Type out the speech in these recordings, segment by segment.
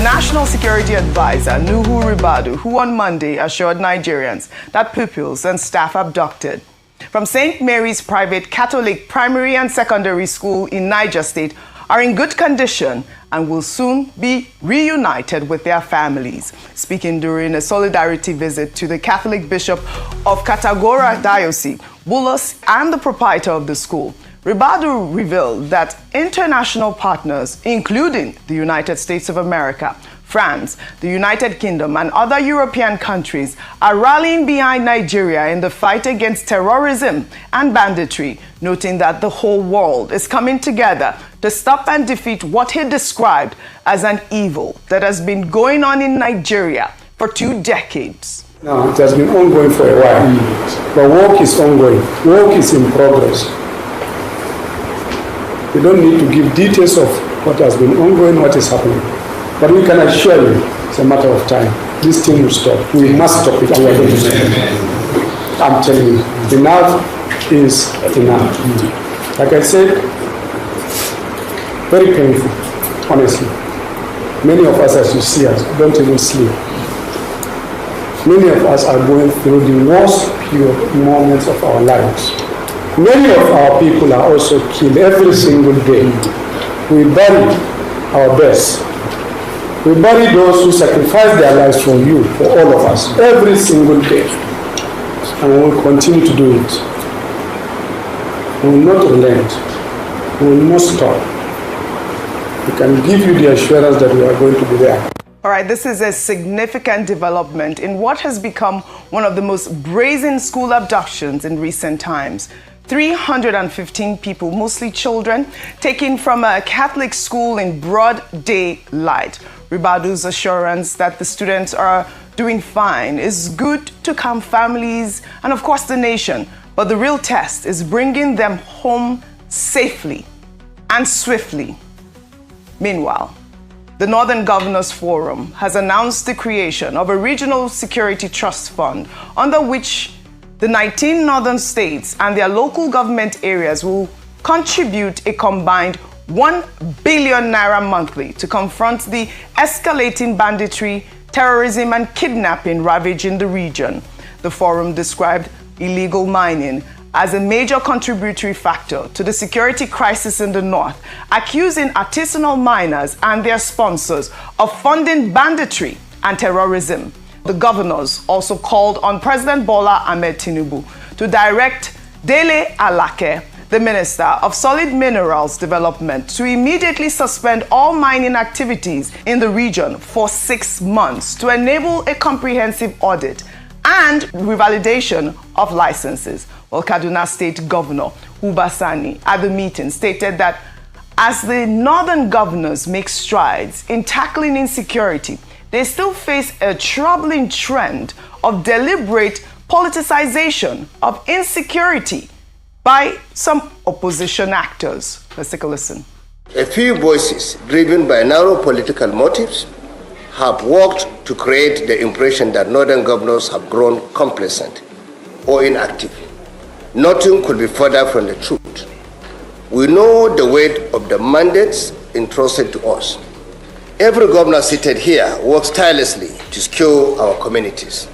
National Security Advisor, Nuhu Ribadu, who on Monday assured Nigerians that pupils and staff abducted from St. Mary's Private Catholic Primary and Secondary School in Niger State are in good condition and will soon be reunited with their families. Speaking during a solidarity visit to the Catholic Bishop of Katagora Diocese, Bulus, and the proprietor of the school, Ribadu revealed that international partners, including the United States of America, France, the United Kingdom, and other European countries, are rallying behind Nigeria in the fight against terrorism and banditry, noting that the whole world is coming together to stop and defeat what he described as an evil that has been going on in Nigeria for 2 decades. Now, it has been ongoing for a while, but work is ongoing. Work is in progress. We don't need to give details of what has been ongoing, what is happening. But we can assure you, it's a matter of time. This thing will stop. We must stop it, and we are going to stop it. I'm telling you, enough is enough. Like I said, very painful, honestly. Many of us, as you see us, don't even sleep. Many of us are going through the worst moments of our lives. Many of our people are also killed every single day. We bury our best. We bury those who sacrifice their lives for you, for all of us, every single day. And we will continue to do it. We will not relent. We will not stop. We can give you the assurance that we are going to be there. All right, this is a significant development in what has become one of the most brazen school abductions in recent times. 315 people, mostly children, taken from a Catholic school in broad daylight. Ribadu's assurance that the students are doing fine is good to calm families and, of course, the nation. But the real test is bringing them home safely and swiftly. Meanwhile, the Northern Governors Forum has announced the creation of a regional security trust fund under which the 19 northern states and their local government areas will contribute a combined 1 billion naira monthly to confront the escalating banditry, terrorism, and kidnapping ravaging the region. The forum described illegal mining as a major contributory factor to the security crisis in the north, accusing artisanal miners and their sponsors of funding banditry and terrorism. The governors also called on President Bola Ahmed Tinubu to direct Dele Alake, the Minister of Solid Minerals Development, to immediately suspend all mining activities in the region for 6 months to enable a comprehensive audit and revalidation of licenses. Well, Kaduna State Governor Uba Sani at the meeting stated that as the northern governors make strides in tackling insecurity, they still face a troubling trend of deliberate politicization of insecurity by some opposition actors. Let's take a listen. A few voices driven by narrow political motives have worked to create the impression that northern governors have grown complacent or inactive. Nothing could be further from the truth. We know the weight of the mandates entrusted to us. Every governor seated here works tirelessly to secure our communities.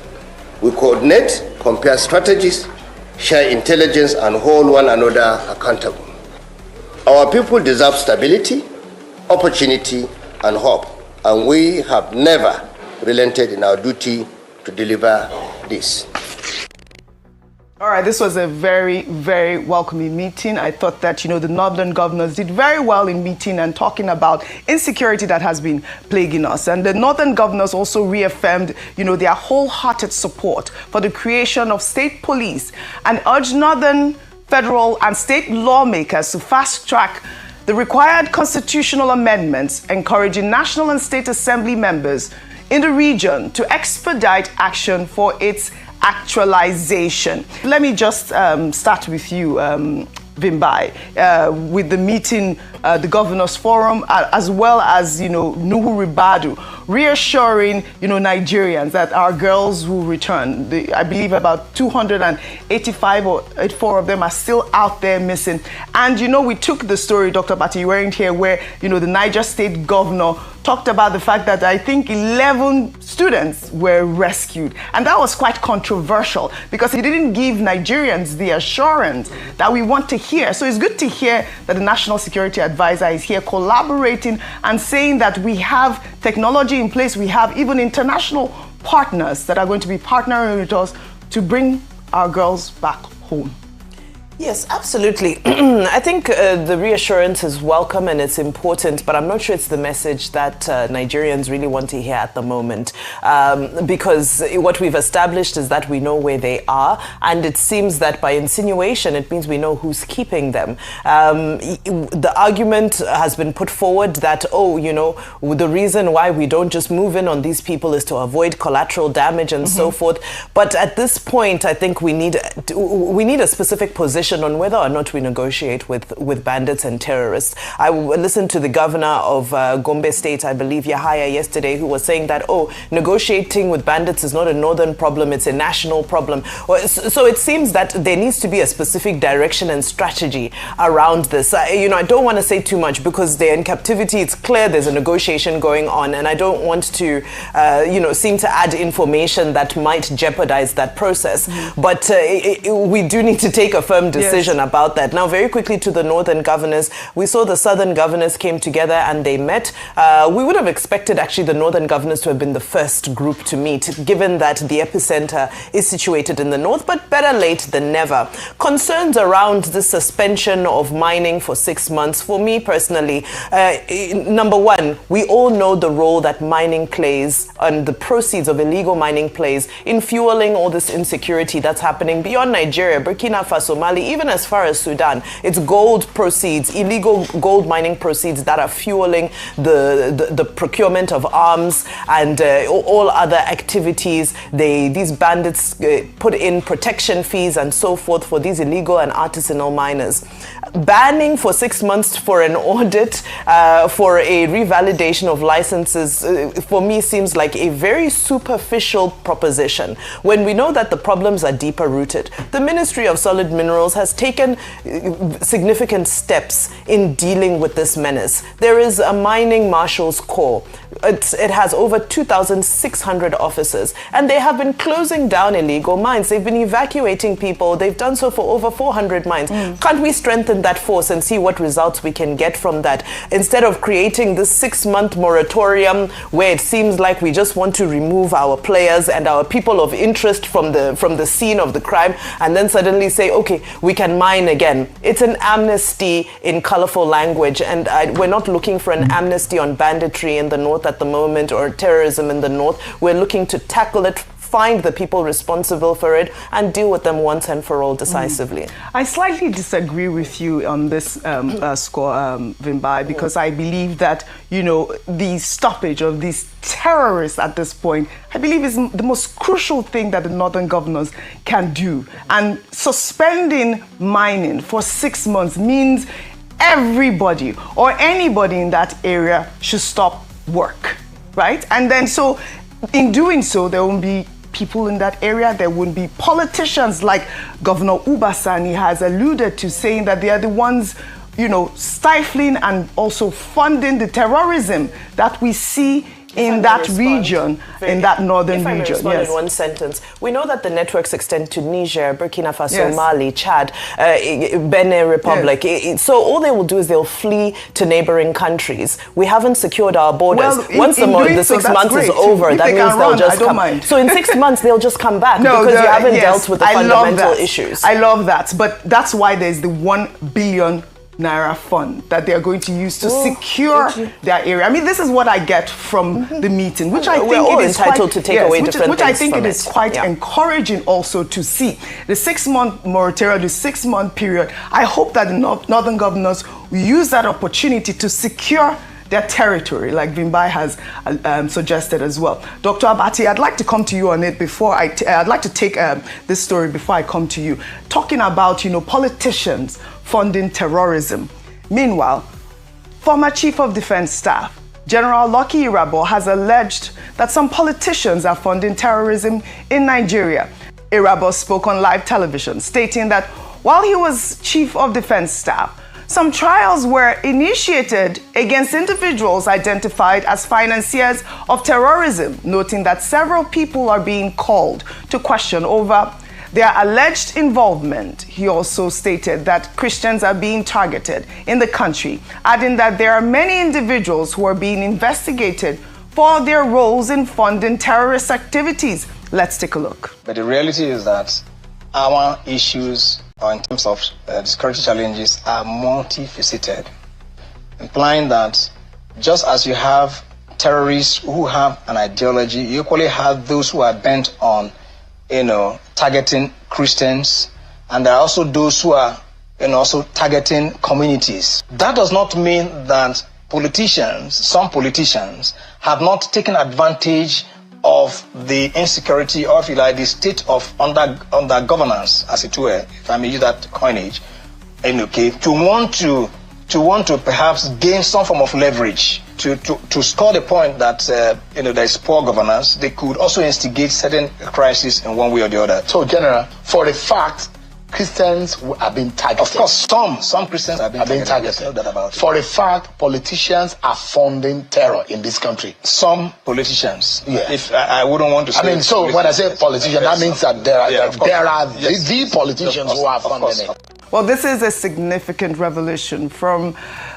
We coordinate, compare strategies, share intelligence, and hold one another accountable. Our people deserve stability, opportunity, and hope, and we have never relented in our duty to deliver this. All right, this was a very, very welcoming meeting. I thought that, the northern governors did very well in meeting and talking about insecurity that has been plaguing us. And the northern governors also reaffirmed, their wholehearted support for the creation of state police and urged northern, federal, and state lawmakers to fast-track the required constitutional amendments, encouraging national and state assembly members in the region to expedite action for its actualization. Let me just start with you, Vimbai, with the meeting the Governors Forum, as well as, Nuhu Ribadu, reassuring, Nigerians that our girls will return. I believe about 285 or 84 of them are still out there missing. And, we took the story, Dr. Bati, you weren't here, where, the Niger State Governor talked about the fact that I think 11 students were rescued. And that was quite controversial because he didn't give Nigerians the assurance that we want to hear. So it's good to hear that the National Security Advisor is here collaborating and saying that we have technology in place. We have even international partners that are going to be partnering with us to bring our girls back home. Yes, absolutely. I think the reassurance is welcome and it's important, but I'm not sure it's the message that Nigerians really want to hear at the moment. Because what we've established is that we know where they are, and it seems that by insinuation, it means we know who's keeping them. The argument has been put forward that, the reason why we don't just move in on these people is to avoid collateral damage and so forth. But at this point, I think we need a specific position on whether or not we negotiate with bandits and terrorists. I listened to the governor of Gombe State, I believe Yahaya, yesterday, who was saying that, negotiating with bandits is not a northern problem, it's a national problem. So it seems that there needs to be a specific direction and strategy around this. I don't want to say too much because they're in captivity. It's clear there's a negotiation going on, and I don't want to, seem to add information that might jeopardize that process. But we do need to take a firm decision about that. Now, very quickly to the northern governors, we saw the southern governors came together and they met. We would have expected actually the northern governors to have been the first group to meet, given that the epicenter is situated in the north, but better late than never. Concerns around the suspension of mining for 6 months, for me personally, number one, we all know the role that mining plays and the proceeds of illegal mining plays in fueling all this insecurity that's happening beyond Nigeria, Burkina Faso, Mali, even as far as Sudan. It's gold proceeds, illegal gold mining proceeds that are fueling the procurement of arms and all other activities. These bandits put in protection fees and so forth for these illegal and artisanal miners. Banning for 6 months for an audit, for a revalidation of licenses, for me seems like a very superficial proposition when we know that the problems are deeper rooted. The Ministry of Solid Minerals has taken significant steps in dealing with this menace. There is a mining marshal's corps. It has over 2,600 officers, and they have been closing down illegal mines. They've been evacuating people. They've done so for over 400 mines. Can't we strengthen that force and see what results we can get from that, instead of creating this 6-month moratorium where it seems like we just want to remove our players and our people of interest from the scene of the crime, and then suddenly say, okay, we can mine again. It's an amnesty in colorful language, and we're not looking for an amnesty on banditry in the north at the moment or terrorism in the north. We're looking to tackle it, find the people responsible for it, and deal with them once and for all decisively. I slightly disagree with you on this score, Vimbai, because I believe that, the stoppage of these terrorists at this point, I believe is the most crucial thing that the northern governors can do. And suspending mining for 6 months means everybody or anybody in that area should stop work, right? And then so in doing so, there won't be people in that area. There wouldn't be politicians like Governor Ubasani has alluded to, saying that they are the ones, stifling and also funding the terrorism that we see in that region, in that northern region. If I may respond in one sentence, we know that the networks extend to Niger, Burkina Faso, Mali, Chad, Benin Republic. So all they will do is they'll flee to neighboring countries. We haven't secured our borders. Well, once the 6 months is over, that means they'll just come. So in 6 months, they'll just come back because you haven't dealt with the fundamental issues. I love that. But that's why there's the 1 billion Naira fund that they are going to use to secure their area. I mean, this is what I get from the meeting, which I think it is entitled to take away different which I think it is quite encouraging also to see. The 6-month moratorium, the 6-month period, I hope that the northern governors will use that opportunity to secure their territory, like Vimbai has suggested as well. Dr. Abati, I'd like to come to you on it before I'd like to take this story before I come to you. Talking about, politicians funding terrorism. Meanwhile, Former Chief of Defense Staff General Lucky Irabor has alleged that some politicians are funding terrorism in Nigeria. Irabor spoke on live television, stating that while he was Chief of Defense Staff, some trials were initiated against individuals identified as financiers of terrorism, noting that several people are being called to question over their alleged involvement. He also stated that Christians are being targeted in the country, adding that there are many individuals who are being investigated for their roles in funding terrorist activities. Let's take a look. But the reality is that our issues in terms of security challenges are multifaceted, implying that just as you have terrorists who have an ideology, you equally have those who are bent on, targeting Christians, and there are also those who are, also targeting communities. That does not mean that some politicians, have not taken advantage of the insecurity or, if you like, the state of under governance, as it were, if I may use that coinage, to want to perhaps gain some form of leverage to score the point that there is poor governance. They could also instigate certain crises in one way or the other. So, General, for a fact, Christians are being targeted. Of course, some Christians are being targeted. No doubt about it. For a fact, politicians are funding terror in this country. Some politicians. Yeah. If I wouldn't want to say. So when I say politicians, that means that there are the politicians who are funding it. Well, this is a significant revelation from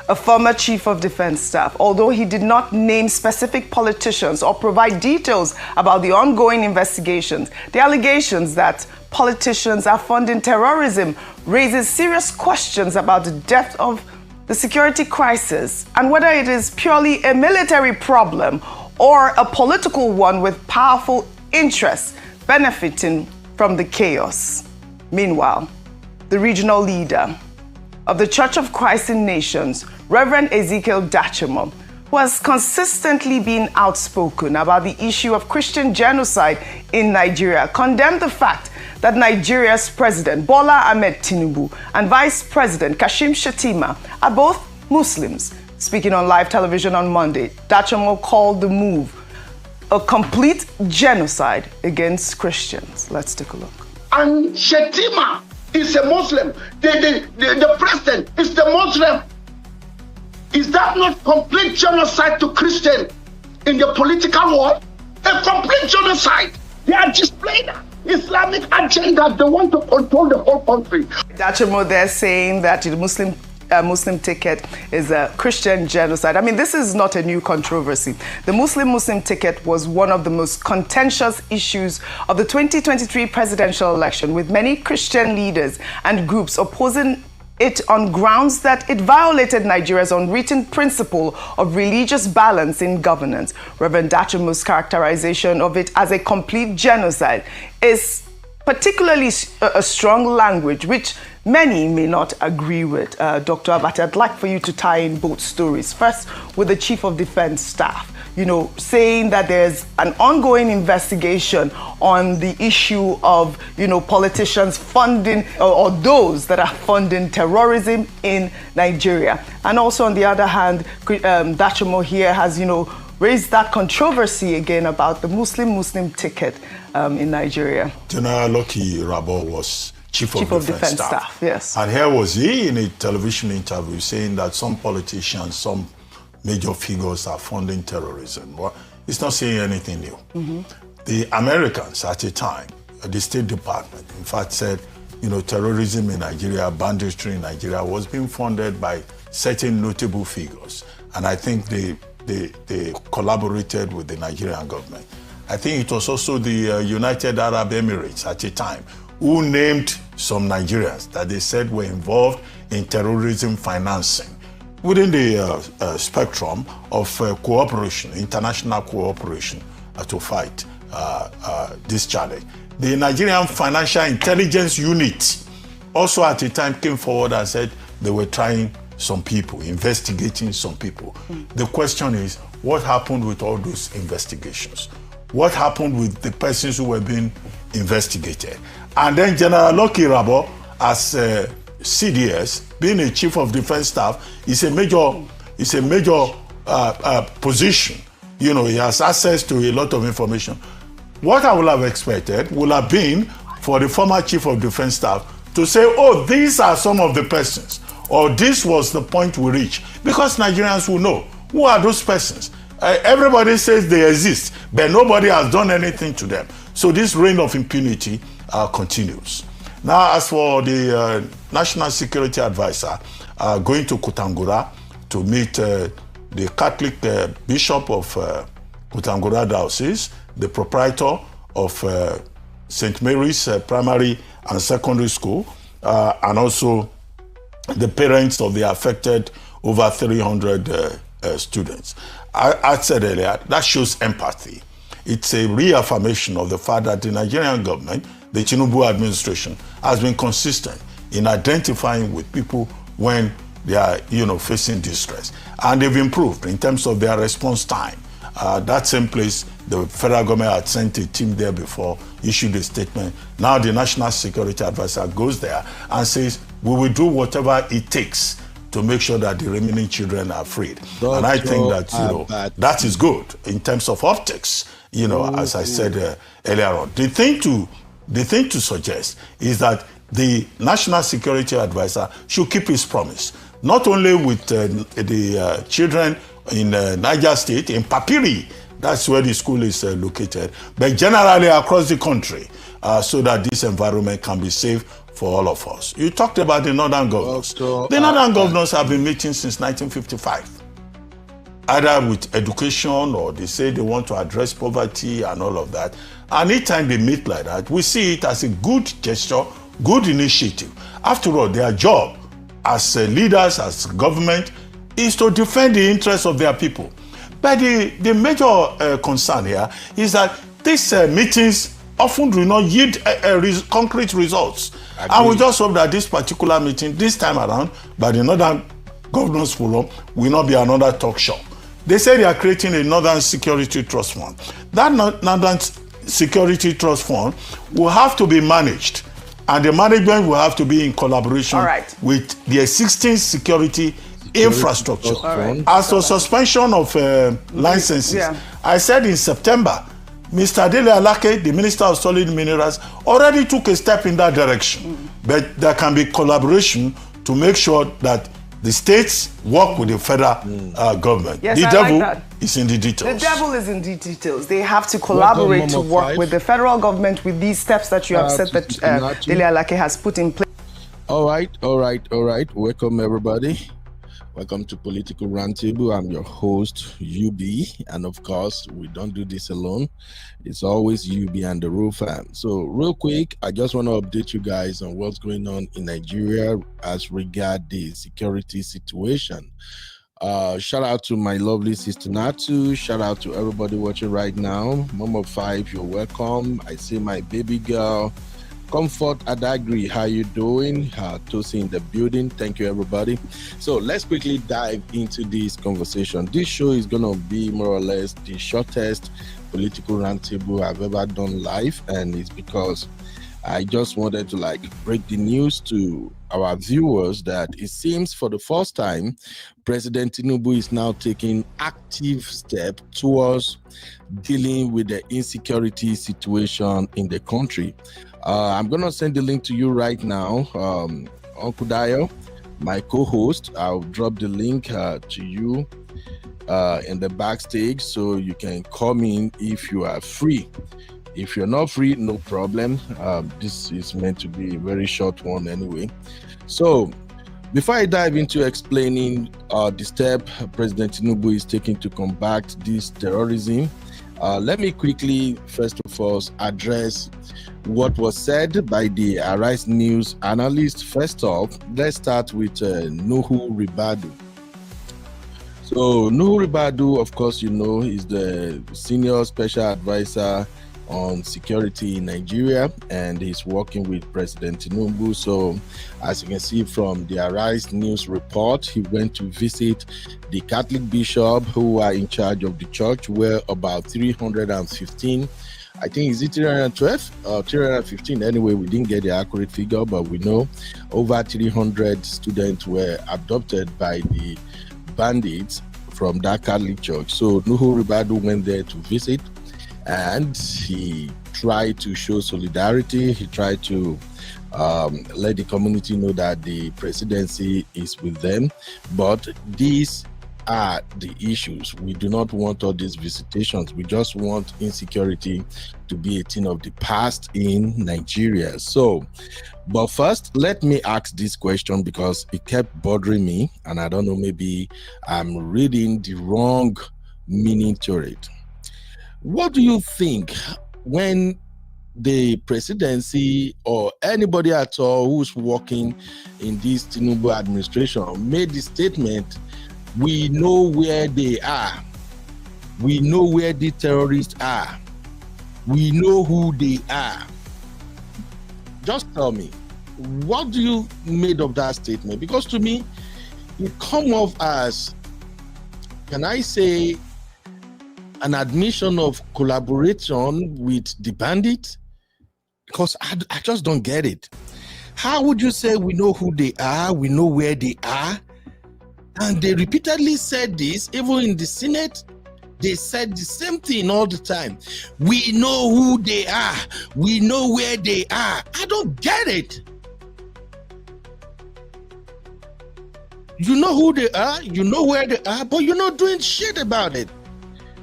a former Chief of Defense Staff. Although he did not name specific politicians or provide details about the ongoing investigations, the allegations that politicians are funding terrorism raises serious questions about the depth of the security crisis and whether it is purely a military problem or a political one with powerful interests benefiting from the chaos. Meanwhile, the regional leader of the Church of Christ in Nations, Reverend Ezekiel Dachemo, who has consistently been outspoken about the issue of Christian genocide in Nigeria, condemned the fact that Nigeria's President Bola Ahmed Tinubu and Vice President Kashim Shettima are both Muslims. Speaking on live television on Monday, Dachemo called the move a complete genocide against Christians. Let's take a look. And Shettima is a Muslim. The president is the Muslim. Is that not complete genocide to Christian in the political world? A complete genocide. They are displaying Islamic agenda. They want to control the whole country. Dachemo there saying that the Muslim ticket is a Christian genocide. I mean, this is not a new controversy. The Muslim ticket was one of the most contentious issues of the 2023 presidential election, with many Christian leaders and groups opposing it on grounds that it violated Nigeria's unwritten principle of religious balance in governance. Reverend Dachemo's characterization of it as a complete genocide is particularly a strong language, which many may not agree with. Dr. Abate, I'd like for you to tie in both stories. First, with the Chief of Defense Staff, saying that there's an ongoing investigation on the issue of, politicians funding or those that are funding terrorism in Nigeria. And also, on the other hand, Dachemo here has, raised that controversy again about the Muslim ticket in Nigeria. General Lucky Irabor was Chief of Defense Staff. Yes. And here was he in a television interview saying that some politicians, some major figures are funding terrorism. Well, it's not saying anything new. Mm-hmm. The Americans at the time, the State Department, in fact said, terrorism in Nigeria, banditry in Nigeria was being funded by certain notable figures. And I think they collaborated with the Nigerian government. I think it was also the United Arab Emirates at the time who named some Nigerians that they said were involved in terrorism financing within the spectrum of cooperation, international cooperation to fight this challenge. The Nigerian Financial Intelligence Unit also at the time came forward and said they were trying some people, investigating some people. The question is, what happened with all those investigations? What happened with the persons who were being investigated? And then General Lucky Irabor, as CDS, being a Chief of Defense Staff, is a major It's a major position. You know, he has access to a lot of information. What I would have expected would have been for the former Chief of Defense Staff to say, oh, these are some of the persons, or this was the point we reached. Because Nigerians will know, who are those persons? Everybody says they exist, but nobody has done anything to them. So this reign of impunity continues. Now, as for the National Security Advisor going to Kutangura to meet the Catholic Bishop of Kutangura Diocese, the proprietor of St. Mary's Primary and Secondary School, and also the parents of the affected over 300 students. I said earlier, that shows empathy. It's a reaffirmation of the fact that the Nigerian government, the Tinubu administration, has been consistent in identifying with people when they are, facing distress. And they've improved in terms of their response time. That same place, the federal government had sent a team there before, issued a statement. Now the National Security Advisor goes there and says, we will do whatever it takes to make sure that the remaining children are freed. And I think that, that is good in terms of optics, as I said earlier on. The thing to suggest is that the National Security Advisor should keep his promise, not only with the children in Niger State, in Papiri, that's where the school is located, but generally across the country, so that this environment can be safe for all of us. You talked about the northern governors. The northern governors have been meeting since 1955, either with education or they say they want to address poverty and all of that. And anytime they meet like that, we see it as a good gesture, good initiative. After all, their job as leaders, as government, is to defend the interests of their people. But the major concern here is that these meetings often do not yield concrete results. And we just hope that this particular meeting, this time around, by the Northern Governors Forum, will not be another talk show. They say they are creating a Northern Security Trust Fund. That Northern Security Trust Fund will have to be managed, and the management will have to be in collaboration with the existing security infrastructure. As for suspension of licenses, I said in September, Mr. Dele Alake, the Minister of Solid Minerals, already took a step in that direction. But there can be collaboration to make sure that the states work with the federal government. Yes, the devil is in the details. The devil is in the details. They have to collaborate to work with the federal government with these steps that you have said that Dele Alake has put in place. All right. Welcome, everybody. Welcome to Political Roundtable. I'm your host, UB, and of course, we don't do this alone. It's always UB and the Rule Fam. So, real quick, I just want to update you guys on what's going on in Nigeria as regard the security situation. Shout out to my lovely sister Natu. Shout out to everybody watching right now. Mom of 5, you're welcome. I see my baby girl. Comfort Adagri, how you doing? Tosi in the building. Thank you, everybody. So let's quickly dive into this conversation. This show is going to be more or less the shortest political roundtable I've ever done live, and it's because I just wanted to break the news to our viewers that it seems for the first time, President Tinubu is now taking active steps towards dealing with the insecurity situation in the country. I'm going to send the link to you right now. Uncle Dio, my co-host, I'll drop the link to you in the backstage so you can come in if you are free. If you're not free, no problem. This is meant to be a very short one anyway. So before I dive into explaining the step President Tinubu is taking to combat this terrorism, let me quickly, first of all, address what was said by the Arise News analyst. First off, let's start with Nuhu Ribadu. So Nuhu Ribadu, of course, is the senior special advisor on security in Nigeria, and he's working with President Tinubu. So as you can see from the Arise News report, he went to visit the Catholic bishop who are in charge of the church, where about 315, I think, is it 312 or 315? Anyway, we didn't get the accurate figure, but we know over 300 students were adopted by the bandits from that Catholic church. So Nuhu Ribadu went there to visit, and he tried to show solidarity. He tried to let the community know that the presidency is with them. But these are the issues. We do not want all these visitations. We just want insecurity to be a thing of the past in Nigeria. So, but first, let me ask this question because it kept bothering me, and I don't know, maybe I'm reading the wrong meaning to it. What do you think when the presidency or anybody at all who's working in this Tinubu administration made the statement, we know where they are, we know where the terrorists are, we know who they are? Just tell me, what do you made of that statement? Because to me, it come off as, can I say, an admission of collaboration with the bandits? Because I just don't get it. How would you say we know who they are, we know where they are? And they repeatedly said this, even in the Senate, they said the same thing all the time. We know who they are, we know where they are. I don't get it. You know who they are, you know where they are, but you're not doing shit about it.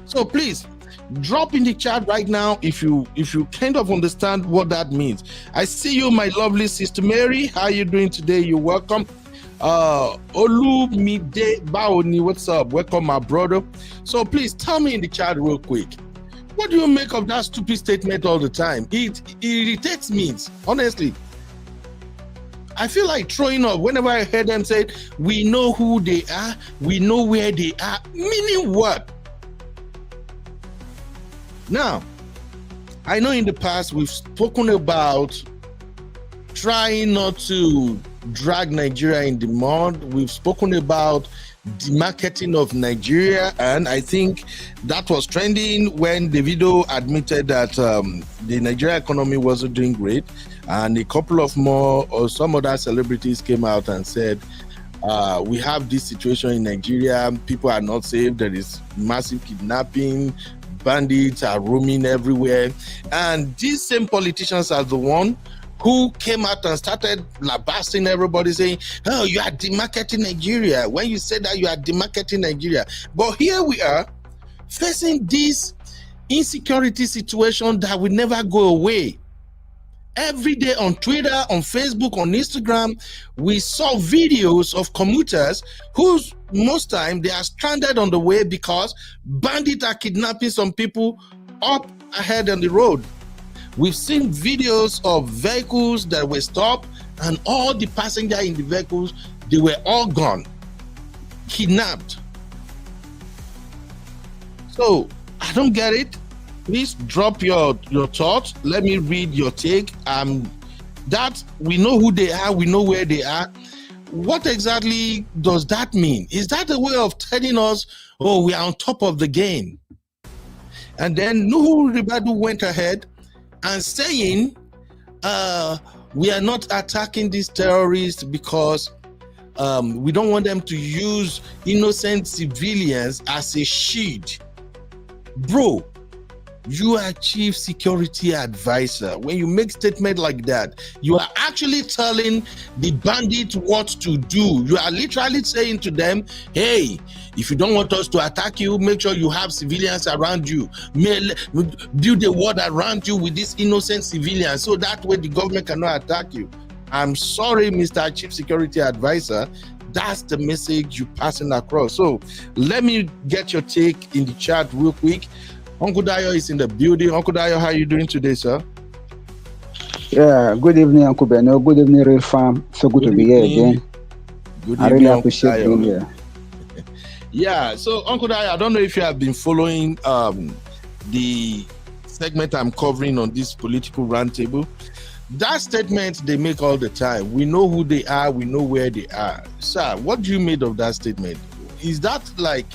So please, drop in the chat right now if you kind of understand what that means. I see you, my lovely sister Mary. How are you doing today? You're welcome. Olumide Baoni, what's up? Welcome, my brother. So please tell me in the chat real quick, what do you make of that stupid statement all the time? It irritates me, honestly. I feel like throwing up whenever I hear them say, we know who they are, we know where they are. Meaning what? Now, I know in the past we've spoken about trying not to drag Nigeria in the mud. We've spoken about demarketing of Nigeria, and I think that was trending when Davido admitted that the Nigeria economy wasn't doing great, and a couple of more or some other celebrities came out and said, we have this situation in Nigeria, people are not safe, there is massive kidnapping, bandits are roaming everywhere. And these same politicians are the one who came out and started lambasting everybody, saying, oh, you are demarketing Nigeria. When you said that, you are demarketing Nigeria. But here we are facing this insecurity situation that will never go away. Every day on Twitter, on Facebook, on Instagram, we saw videos of commuters whose most time they are stranded on the way because bandits are kidnapping some people up ahead on the road. We've seen videos of vehicles that were stopped and all the passengers in the vehicles, they were all gone, kidnapped. So I don't get it. Please drop your thoughts. Let me read your take. That we know who they are, we know where they are. What exactly does that mean? Is that a way of telling us, oh, we are on top of the game? And then Nuhu Ribadu went ahead and saying, we are not attacking these terrorists because we don't want them to use innocent civilians as a shield. Bro, you are chief security advisor. When you make statement like that, you are actually telling the bandits what to do. You are literally saying to them, hey, if you don't want us to attack you, make sure you have civilians around you. Build a wall around you with these innocent civilians so that way the government cannot attack you. I'm sorry, Mr. Chief Security Advisor. That's the message you're passing across. So let me get your take in the chat real quick. Uncle Dayo is in the building. Uncle Dayo, how are you doing today, sir? Yeah, good evening, Uncle Beno. Good evening, Real Farm. So good to be here again. Good evening, I really appreciate being here. Yeah, so Uncle Dayo, I don't know if you have been following the segment I'm covering on this political roundtable. That statement they make all the time. We know who they are, we know where they are. Sir, what do you make of that statement? Is that like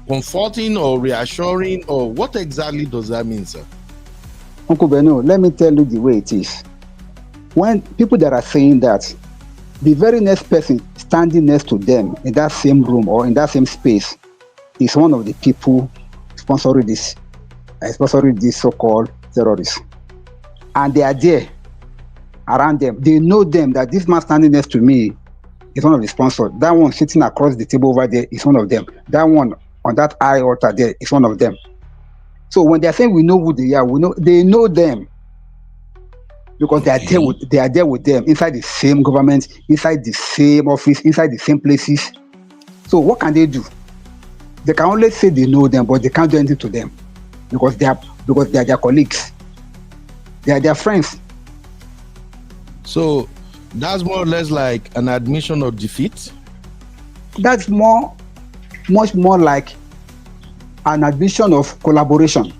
comforting or reassuring, or what exactly does that mean, sir? Uncle Beno, let me tell you the way it is. When people that are saying that, the very next person standing next to them in that same room or in that same space is one of the people sponsoring this so-called terrorists. And they are there around them. They know them, that this man standing next to me is one of the sponsors. That one sitting across the table over there is one of them. That one on that high altar there is one of them. So when they are saying we know who they are, they know them. Because they are there with them, inside the same government, inside the same office, inside the same places. So what can they do? They can only say they know them, but they can't do anything to them. Because they are their colleagues. They are their friends. So that's more or less like an admission of defeat? That's much more like an admission of collaboration.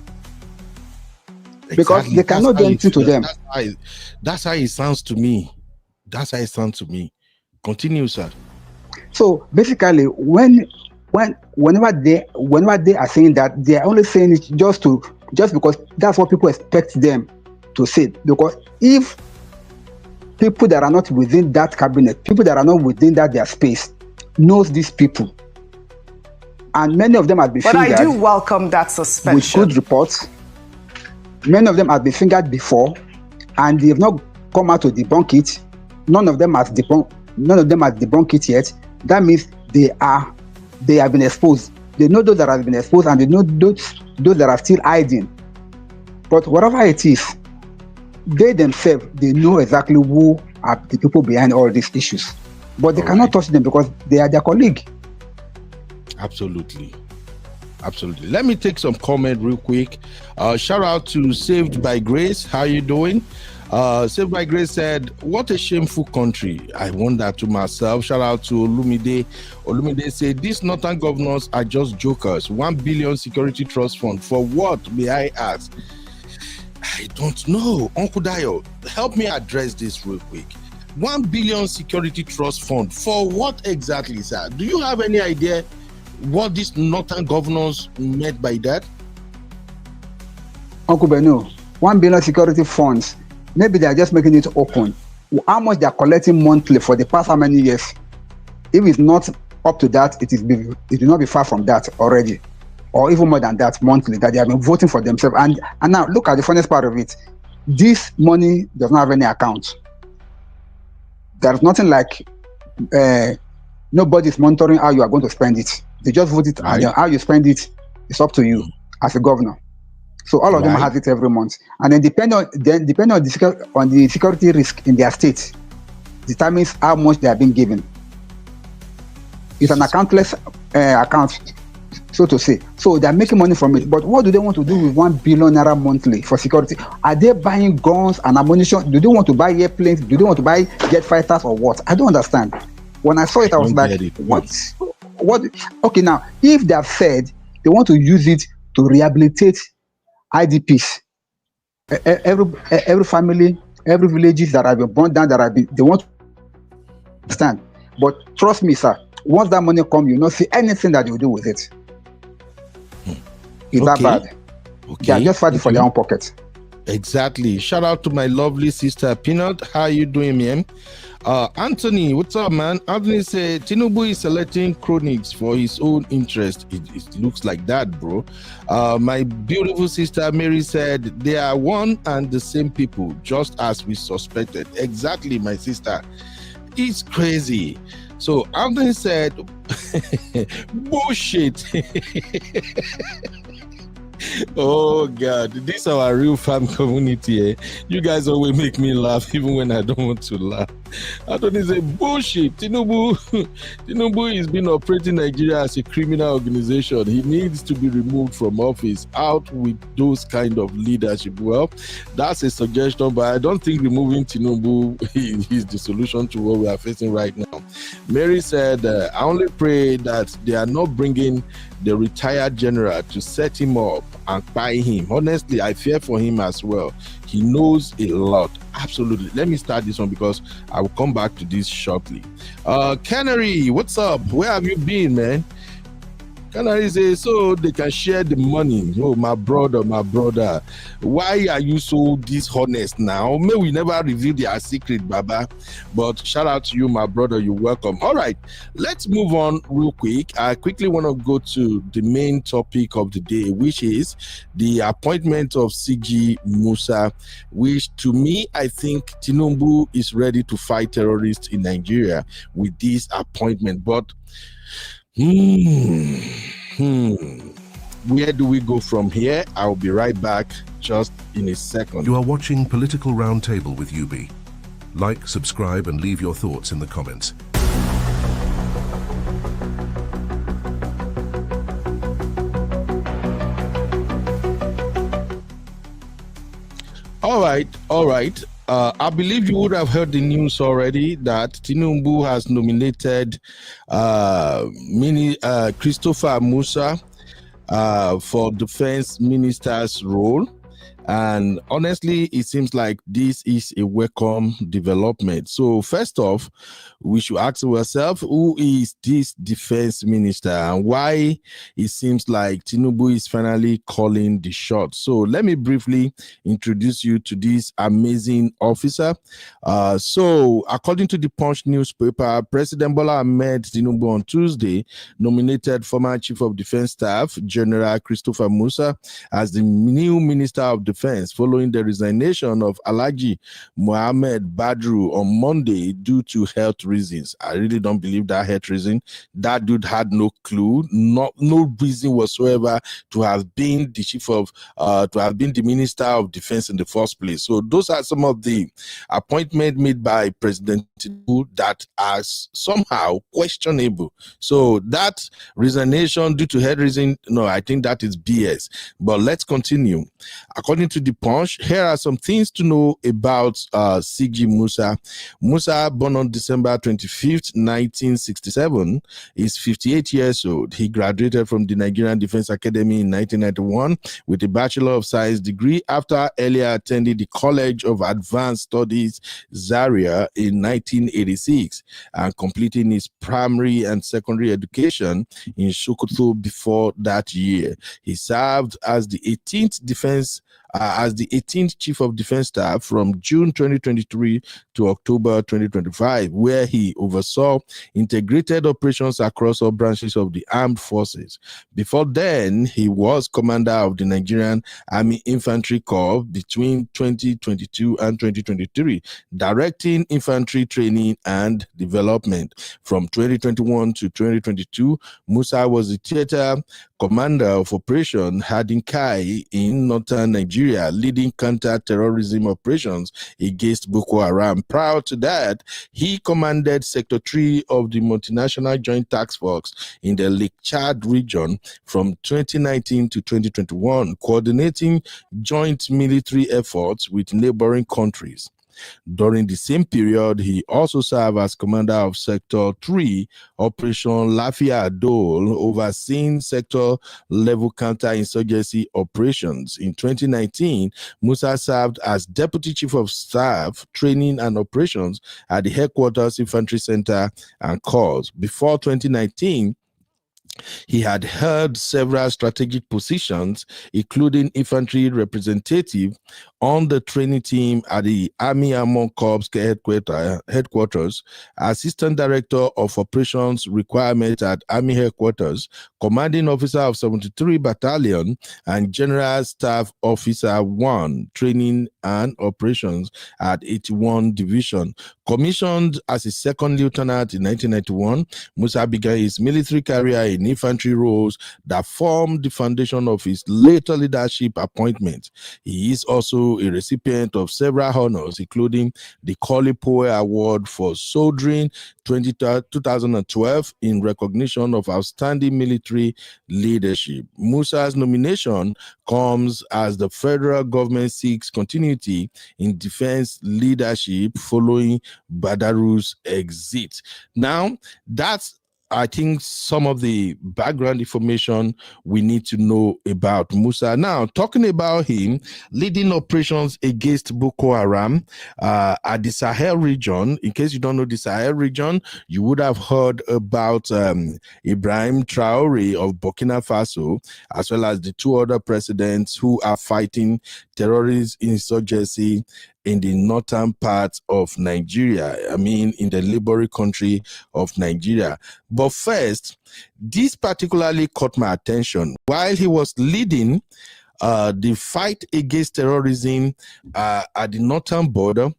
Because they cannot do anything to them. That's how it sounds to me. Continue, sir. So basically, whenever they are saying that, they are only saying it just because that's what people expect them to say. Because if people that are not within that cabinet, people that are not within their space, knows these people, and many of them have been fingered. But I do welcome that suspension. With good reports. Many of them have been fingered before, and they have not come out to debunk it. None of them has debunked it yet. That means they have been exposed. They know those that have been exposed, and they know those that are still hiding. But whatever it is, they themselves, they know exactly who are the people behind all these issues. But they cannot touch them because they are their colleague. Absolutely. Let me take some comment real quick. Shout out to Saved by Grace. How you doing? Saved by Grace said, what a shameful country. I wonder to myself. Shout out to Olumide. Olumide said, these northern governors are just jokers. 1 billion security trust fund. For what, may I ask? I don't know. Uncle Dayo, help me address this real quick. 1 billion security trust fund. For what exactly, sir? Do you have any idea what these northern governors meant by that? Uncle Beno, 1 billion security funds. Maybe they are just making it open. How much they are collecting monthly for the past how many years? If it's not up to that, it will not be far from that already, or even more than that monthly, that they have been voting for themselves. And now look at the funniest part of it. This money does not have any account. There's nothing like nobody is monitoring how you are going to spend it. They just vote it, and how you spend it is up to you as a governor. So all of them have it every month, and then depending on the security risk in their state, determines how much they are being given. It's an accountless account, so to say. So they are making money from it. But what do they want to do with 1 billion naira monthly for security? Are they buying guns and ammunition? Do they want to buy airplanes? Do they want to buy jet fighters or what? I don't understand. When I saw it, I was like, what? Okay, now, if they have said they want to use it to rehabilitate IDPs, every family, every villages that have been burned down, they want to understand. But trust me, sir, once that money comes, you will not see anything that they will do with it. It's that bad. They are just fighting for their own pockets. Exactly. Shout out to my lovely sister Peanut. How you doing, man? Anthony, what's up, man? Anthony said Tinubu is selecting chronics for his own interest. It looks like that, bro. My beautiful sister Mary said they are one and the same people, just as we suspected. Exactly, my sister. It's crazy. So Anthony said, bullshit. Oh God, this is our real farm community. You guys always make me laugh even when I don't want to laugh. I don't say bullshit. Tinubu is been operating Nigeria as a criminal organization. He needs to be removed from office. Out with those kind of leadership. Well, that's a suggestion, but I don't think removing Tinubu is the solution to what we are facing right now. Mary said, I only pray that they are not bringing the retired general to set him up and buy him. Honestly, I fear for him as well. He knows a lot. Absolutely. Let me start this one because I will come back to this shortly. Canary, what's up? Where have you been, man? Canary say so they can share the money. Oh, my brother, why are you so dishonest now? May we never reveal their secret, Baba. But shout out to you, my brother. You're welcome. All right, let's move on real quick. I quickly want to go to the main topic of the day, which is the appointment of CG Musa, which to me, I think Tinubu is ready to fight terrorists in Nigeria with this appointment. But where do we go from here? I'll be right back just in a second. You are watching Political Roundtable with UB. Like, subscribe, and leave your thoughts in the comments. All right. I believe you would have heard the news already that Tinubu has nominated Christopher Musa for defense minister's role. And honestly, it seems like this is a welcome development. So first off, we should ask ourselves, who is this defense minister and why it seems like Tinubu is finally calling the shots? So let me briefly introduce you to this amazing officer. So according to the Punch newspaper, President Bola Ahmed Tinubu on Tuesday nominated former Chief of Defense Staff, General Christopher Musa, as the new Minister of Defense following the resignation of Alhaji Mohammed Badru on Monday due to health reasons. I really don't believe that health reason. That dude had no clue, no reason whatsoever to have been the the Minister of Defense in the first place. So those are some of the appointments made by President Tinubu that are somehow questionable. So that resignation due to health reason, no, I think that is BS. But let's continue. According to the Punch, here are some things to know about CG Musa. Musa, born on December 25th, 1967, is 58 years old. He graduated from the Nigerian Defense Academy in 1991 with a Bachelor of Science degree after earlier attending the College of Advanced Studies, Zaria, in 1986 and completing his primary and secondary education in Sokoto before that year. He served as the 18th Chief of Defense Staff from June 2023 to October 2025, where he oversaw integrated operations across all branches of the armed forces. Before then, he was commander of the Nigerian Army Infantry Corps between 2022 and 2023, directing infantry training and development. From 2021 to 2022, Musa was the theater commander of Operation Hadinkai in northern Nigeria, leading counter-terrorism operations against Boko Haram. Prior to that, he commanded Sector 3 of the Multinational Joint Task Force in the Lake Chad region from 2019 to 2021, coordinating joint military efforts with neighboring countries. During the same period, he also served as commander of Sector 3, Operation Lafia Dole, overseeing sector-level counter-insurgency operations. In 2019, Musa served as Deputy Chief of Staff, Training and Operations at the Headquarters Infantry Center and Corps. Before 2019, he had held several strategic positions, including infantry representative on the training team at the Army Armor Corps headquarters, assistant director of operations requirement at Army headquarters, commanding officer of 73 Battalion, and General Staff Officer 1, training and operations at 81 Division. Commissioned as a second lieutenant in 1991, Musa began his military career in infantry roles that formed the foundation of his later leadership appointments. He is also a recipient of several honors, including the Kolipoe Award for Soldiering 2012 in recognition of outstanding military leadership. Musa's nomination comes as the federal government seeks continuity in defense leadership following Badaru's exit. Now, that's I think some of the background information we need to know about Musa. Now, talking about him leading operations against Boko Haram at the Sahel region. In case you don't know the Sahel region, you would have heard about Ibrahim Traore of Burkina Faso, as well as the two other presidents who are fighting terrorist insurgency in the northern part of Nigeria. I mean, in the neighboring country of Nigeria. But first, this particularly caught my attention. While he was leading the fight against terrorism at the northern border,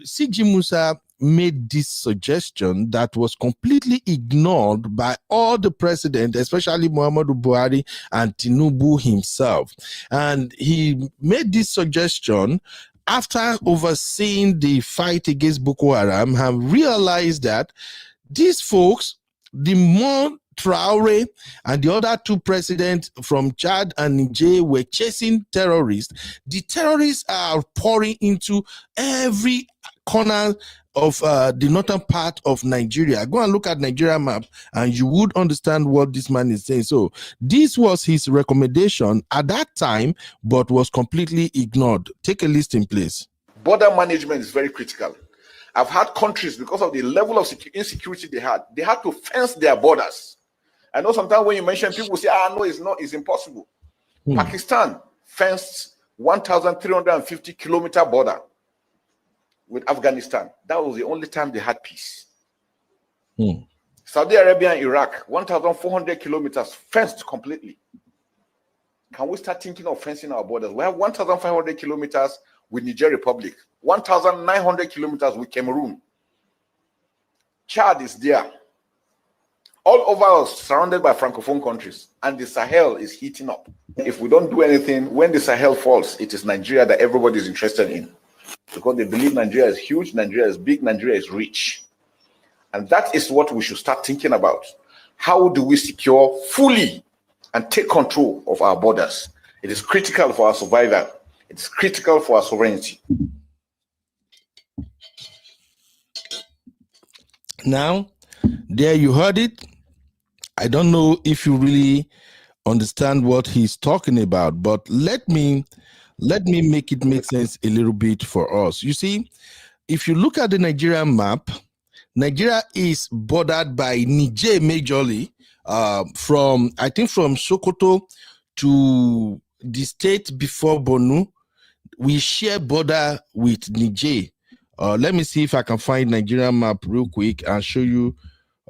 CG Musa made this suggestion that was completely ignored by all the presidents, especially Muhammadu Buhari and Tinubu himself. And he made this suggestion after overseeing the fight against Boko Haram, have realized that these folks, the more Traore and the other two presidents from Chad and Niger were chasing terrorists, the terrorists are pouring into every corner of the northern part of Nigeria. Go and look at Nigeria map and you would understand what this man is saying. So this was his recommendation at that time, but was completely ignored. Take a listen, please. Border management is very critical. I've had countries, because of the level of insecurity they had to fence their borders. I know sometimes when you mention, people say, no, it's not, it's impossible. Pakistan fenced 1,350 kilometer border with Afghanistan. That was the only time they had peace. Saudi Arabia and Iraq, 1,400 kilometers fenced completely. Can we start thinking of fencing our borders? We have 1,500 kilometers with Niger Republic, 1,900 kilometers with Cameroon. Chad is there. All over us, surrounded by Francophone countries, and the Sahel is heating up. If we don't do anything, when the Sahel falls, it is Nigeria that everybody is interested in, because they believe Nigeria is huge, Nigeria is big, Nigeria is rich. And that is what we should start thinking about. How do we secure fully and take control of our borders? It is critical for our survival. It is critical for our sovereignty. Now, there you heard it. I don't know if you really understand what he's talking about, but let me make it make sense a little bit for us. You see, if you look at the Nigerian map, Nigeria is bordered by Niger majorly, from Sokoto to the state before Borno. We share border with Niger. Let me see if I can find Nigerian map real quick and show you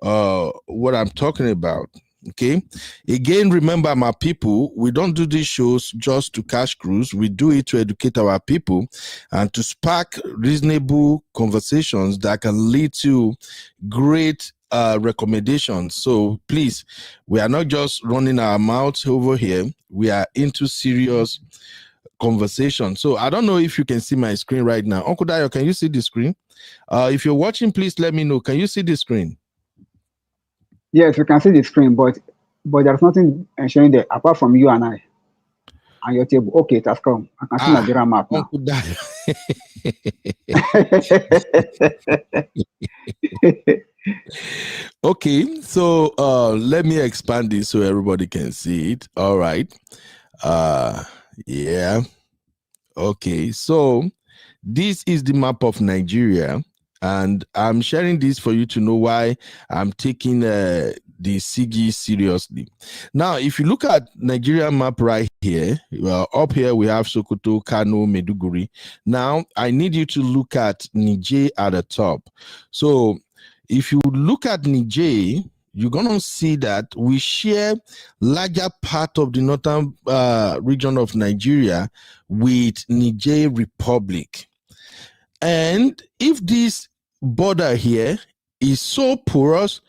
what I'm talking about. Okay, again, remember, my people, we don't do these shows just to cash cruise. We do it to educate our people and to spark reasonable conversations that can lead to great recommendations. So please, we are not just running our mouths over here. We are into serious conversation. So I don't know if you can see my screen right now. Uncle Dayo, can you see the screen? If you're watching, please let me know. Can you see the screen? Yes, we can see the screen, but there's nothing showing there apart from you and I and your table. Okay, it has come. I can see Nigeria map now. Uncle Dayo. Okay, so let me expand this so everybody can see it. All right. Yeah. Okay, so this is the map of Nigeria, and I'm sharing this for you to know why I'm taking the CG seriously. Now, if you look at Nigeria map right here, up here we have Sokoto, Kano, Maiduguri. Now, I need you to look at Niger at the top. So, if you look at Niger, you're going to see that we share larger part of the northern region of Nigeria with Niger Republic. And if this border here is so porous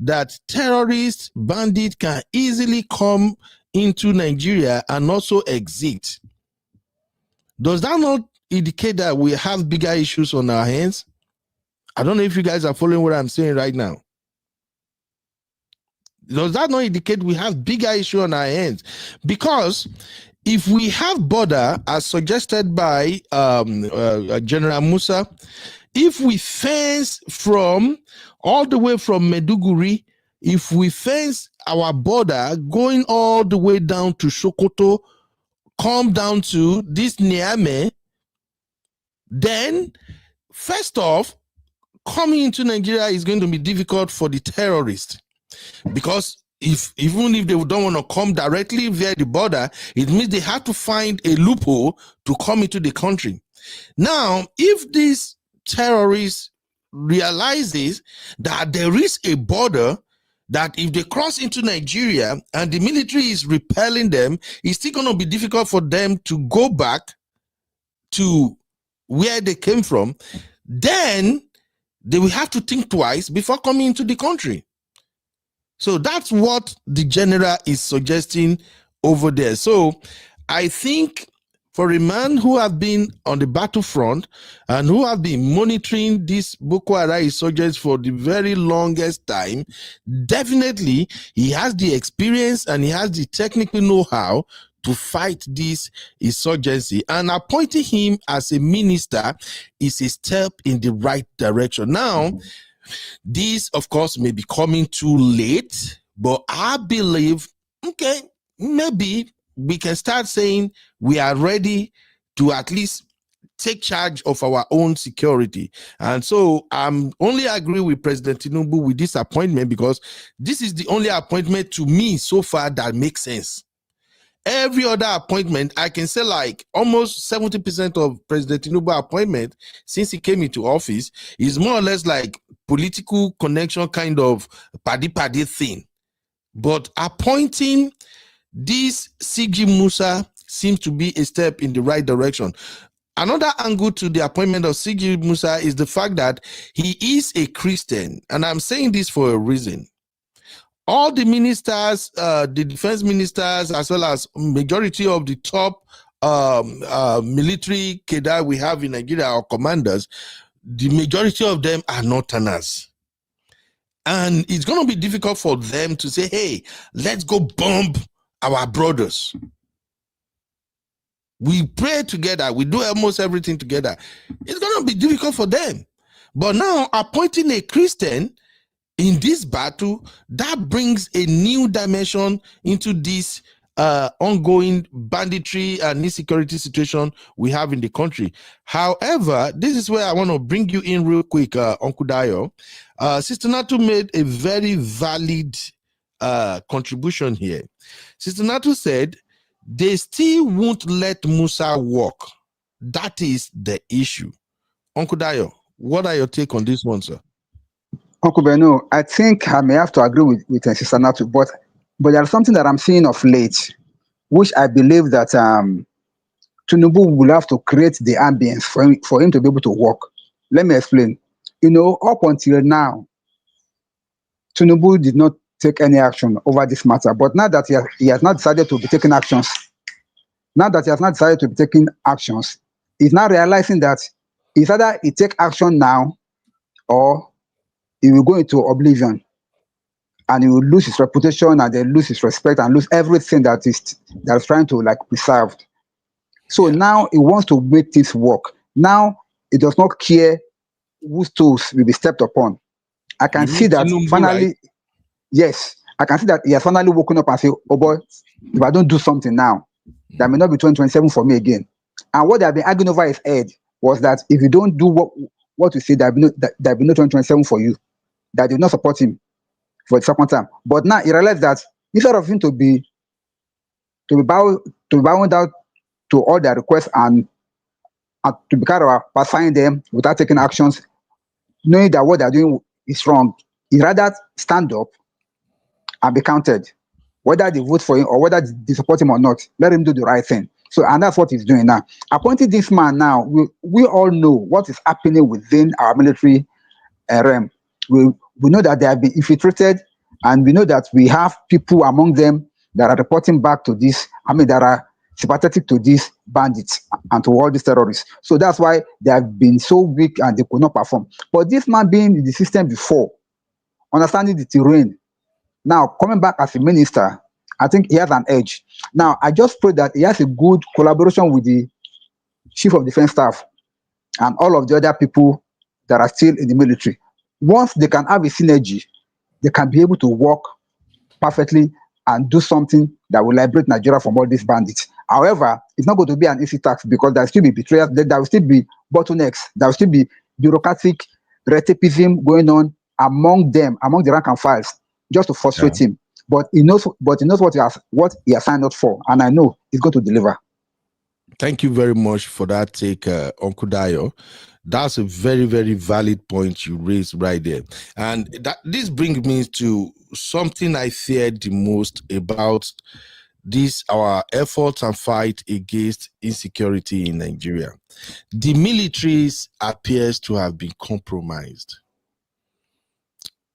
that terrorists, bandits can easily come into Nigeria and also exit, does that not indicate that we have bigger issues on our hands? I don't know if you guys are following what I'm saying right now. Does that not indicate we have bigger issue on our hands? Because if we have border, as suggested by General Musa, if we fence from all the way from Maiduguri if we fence our border going all the way down to Sokoto, come down to this Niamey, then first off, coming into Nigeria is going to be difficult for the terrorists, because even if they don't want to come directly via the border, it means they have to find a loophole to come into the country. Now, if these terrorists realizes that there is a border, that if they cross into Nigeria and the military is repelling them, it's still going to be difficult for them to go back to where they came from, then they will have to think twice before coming into the country. So that's what the general is suggesting over there. So I think for a man who has been on the battlefront and who has been monitoring this Boko Haram insurgents for the very longest time, definitely he has the experience and he has the technical know-how to fight this insurgency. And appointing him as a minister is a step in the right direction. Now, this, of course, may be coming too late, but I believe, okay, maybe we can start saying we are ready to at least take charge of our own security. And so I'm only agree with President Tinubu with this appointment, because this is the only appointment to me so far that makes sense. Every other appointment, I can say like almost 70% of President Tinubu appointment since he came into office is more or less like political connection kind of paddy thing. But appointing this CG Musa seems to be a step in the right direction. Another angle to the appointment of CG Musa is the fact that he is a Christian. And I'm saying this for a reason. All the ministers, the defense ministers, as well as majority of the top military cadre we have in Nigeria, or commanders, the majority of them are Northerners. And it's going to be difficult for them to say, hey, let's go bomb our brothers. We pray together. We do almost everything together. It's going to be difficult for them. But now appointing a Christian in this battle, that brings a new dimension into this ongoing banditry and insecurity situation we have in the country. However, this is where I want to bring you in real quick, Uncle Dayo. Sister Natu made a very valid contribution here. Sister Natu said, they still won't let Musa walk. That is the issue. Uncle Dayo, what are your take on this one, sir? Uncle Beno, I think I may have to agree with Sister Natu, but there's something that I'm seeing of late, which I believe that Tinubu will have to create the ambience for him to be able to work. Let me explain. You know, up until now, Tinubu did not take any action over this matter, but now that he has not decided to be taking actions, he's now realizing that it's either he take action now or he will go into oblivion, and he will lose his reputation and then lose his respect and lose everything that is trying to like preserve. So now he wants to make this work. Now he does not care whose toes will be stepped upon. I can see that finally, right? Yes, I can see that he has finally woken up and say, oh boy, if I don't do something now, that may not be 2027 for me again. And what they have been arguing over his head was that if you don't do what you say, there will be no 2027 for you. That did not support him for the second time. But now he realized that instead of him to be bowing down to all their requests and to be kind of pacifying them without taking actions, knowing that what they're doing is wrong, he rather stand up and be counted. Whether they vote for him or whether they support him or not, let him do the right thing. So, and that's what he's doing now. Appointing this man now, we all know what is happening within our military realm. We know that they have been infiltrated, and we know that we have people among them that are reporting back to this, that are sympathetic to these bandits and to all these terrorists. So that's why they have been so weak and they could not perform. But this man being in the system before, understanding the terrain, now coming back as a minister, I think he has an edge. Now, I just pray that he has a good collaboration with the Chief of Defense Staff and all of the other people that are still in the military. Once they can have a synergy, they can be able to work perfectly and do something that will liberate Nigeria from all these bandits. However, it's not going to be an easy task because there will still be betrayals, there will still be bottlenecks, there will still be bureaucratic red tapeism going on among them, among the rank and files, just to frustrate him. But he knows what he has signed up for, and I know he's going to deliver. Thank you very much for that take, Uncle Dayo. That's a very, very valid point you raised right there. And this brings me to something I feared the most about our efforts and fight against insecurity in Nigeria. The militaries appears to have been compromised.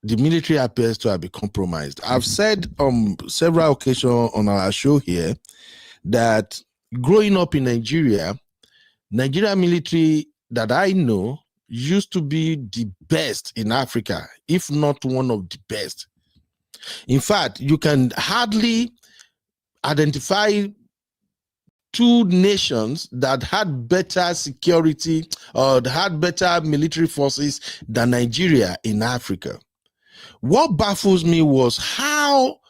The military appears to have been compromised. I've said on several occasions on our show here that growing up in Nigeria military that I know used to be the best in Africa, if not one of the best. In fact, you can hardly identify two nations that had better security or had better military forces than Nigeria in Africa. What baffles me was how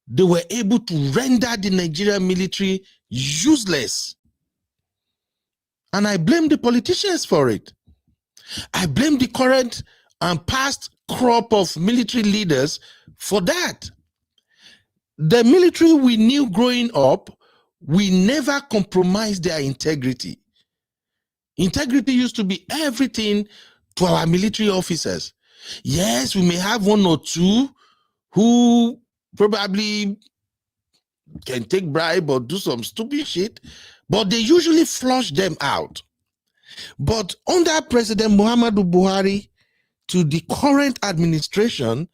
they were able to render the Nigerian military useless. And I blame the politicians for it. I blame the current and past crop of military leaders for that. The military we knew growing up, we never compromised their integrity. Integrity used to be everything to our military officers. Yes, we may have one or two who probably can take bribe or do some stupid shit, but they usually flush them out. But under President Muhammadu Buhari to the current administration,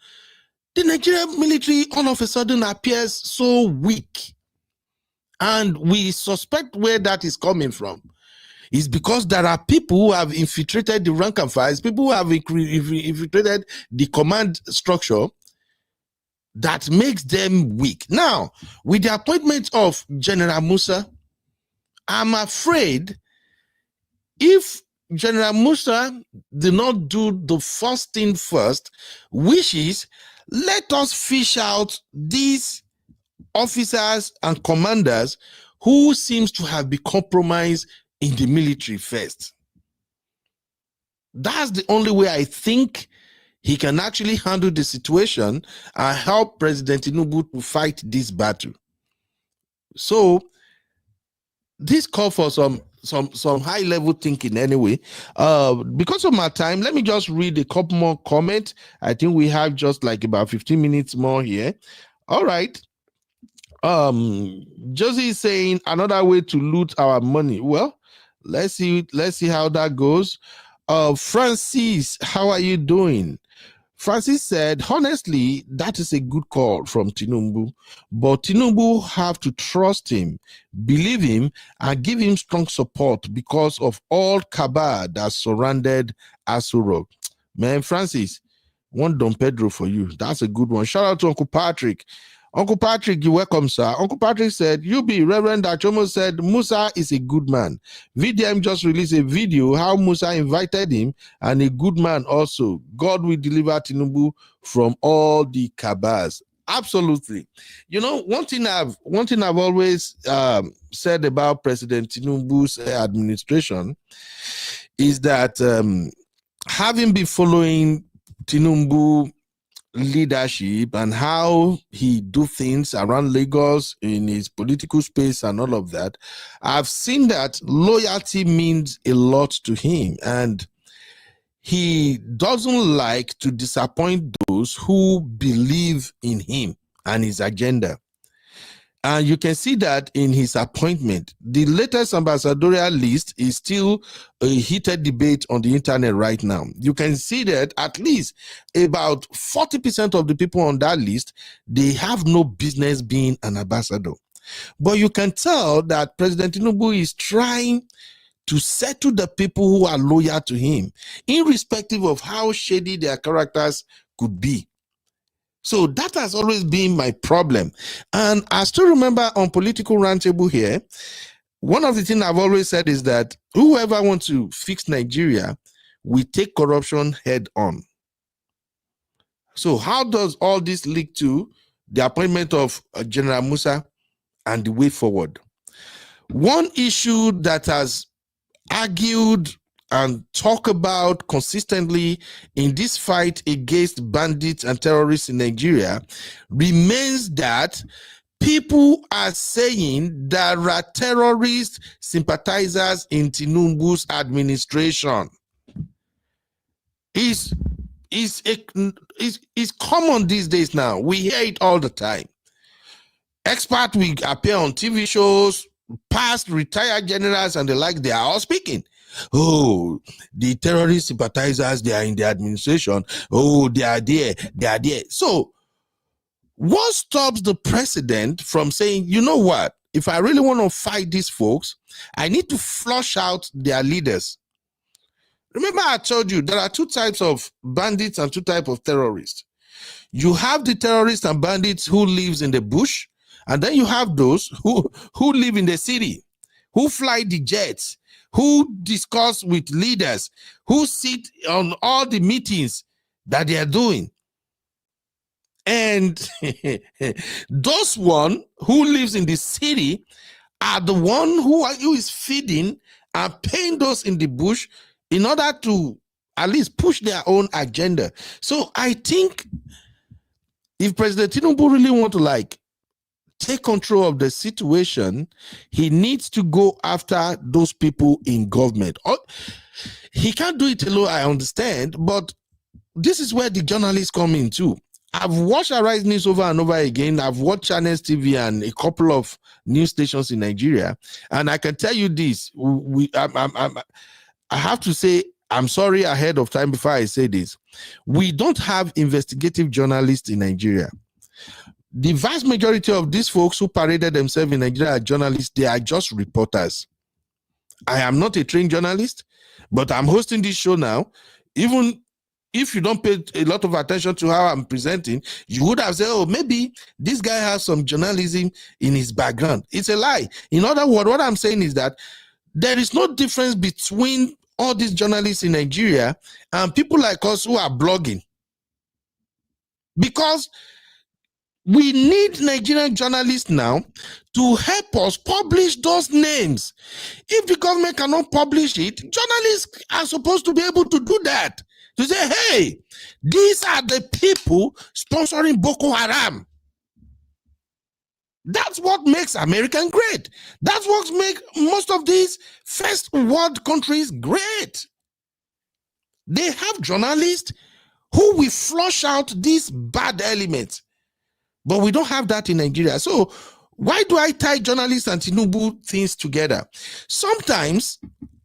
the Nigerian military all of a sudden appears so weak. And we suspect where that is coming from. It's because there are people who have infiltrated the rank and files, people who have infiltrated the command structure that makes them weak. Now, with the appointment of General Musa, I'm afraid if General Musa did not do the first thing first, which is let us fish out these officers and commanders who seems to have been compromised in the military first. That's the only way I think he can actually handle the situation and help President Tinubu to fight this battle. So this call for some high level thinking anyway. Because of my time, let me just read a couple more comments. I think we have just like about 15 minutes more here. All right. Josie is saying another way to loot our money. Well, let's see how that goes. Francis, how are you doing? Francis said, honestly, that is a good call from Tinubu, but Tinubu have to trust him, believe him, and give him strong support because of all cabal that surrounded Asuro. Man, Francis, one Don Pedro for you. That's a good one. Shout out to Uncle Patrick. Uncle Patrick, you're welcome, sir. Uncle Patrick said, Reverend Achomo said, Musa is a good man. VDM just released a video how Musa invited him and a good man also. God will deliver Tinubu from all the cabals. Absolutely. You know, one thing I've always said about President Tinubu's administration is that having been following Tinubu leadership and how he do things around Lagos in his political space and all of that, I've seen that loyalty means a lot to him, and he doesn't like to disappoint those who believe in him and his agenda. And you can see that in his appointment. The latest ambassadorial list is still a heated debate on the internet right now. You can see that at least about 40% of the people on that list, they have no business being an ambassador. But you can tell that President Tinubu is trying to settle the people who are loyal to him, irrespective of how shady their characters could be. So that has always been my problem. And I still remember on Political Roundtable here, one of the things I've always said is that whoever wants to fix Nigeria, we take corruption head on. So how does all this lead to the appointment of General Musa and the way forward? One issue that has argued and talked about consistently in this fight against bandits and terrorists in Nigeria remains that people are saying there are terrorist sympathizers in Tinubu's administration. It's common these days now. We hear it all the time. Experts will appear on TV shows, past retired generals and the like, they are all speaking. Oh, the terrorist sympathizers, they are in the administration. Oh, they are there, they are there. So, what stops the president from saying, you know what, if I really want to fight these folks, I need to flush out their leaders? Remember, I told you there are two types of bandits and two types of terrorists. You have the terrorists and bandits who lives in the bush, and then you have those who live in the city, who fly the jets, who discuss with leaders, who sit on all the meetings that they are doing. And those one who lives in the city are the one who is feeding and paying those in the bush in order to at least push their own agenda. So I think if President Tinubu really want to take control of the situation, he needs to go after those people in government. He can't do it alone, I understand, but this is where the journalists come in too. I've watched Arise News over and over again. I've watched Channels TV and a couple of news stations in Nigeria, and I can tell you this: I have to say, I'm sorry ahead of time before I say this. We don't have investigative journalists in Nigeria. The vast majority of these folks who paraded themselves in Nigeria are journalists. They are just reporters. I am not a trained journalist, but I'm hosting this show now. Even if you don't pay a lot of attention to how I'm presenting, you would have said, oh, maybe this guy has some journalism in his background. It's a lie. In other words, what I'm saying is that there is no difference between all these journalists in Nigeria and people like us who are blogging. Because we need Nigerian journalists now to help us publish those names. If the government cannot publish it, journalists are supposed to be able to do that. To say, hey, these are the people sponsoring Boko Haram. That's what makes America great. That's what makes most of these first world countries great. They have journalists who will flush out these bad elements. But we don't have that in Nigeria. So why do I tie journalists and Tinubu things together? Sometimes,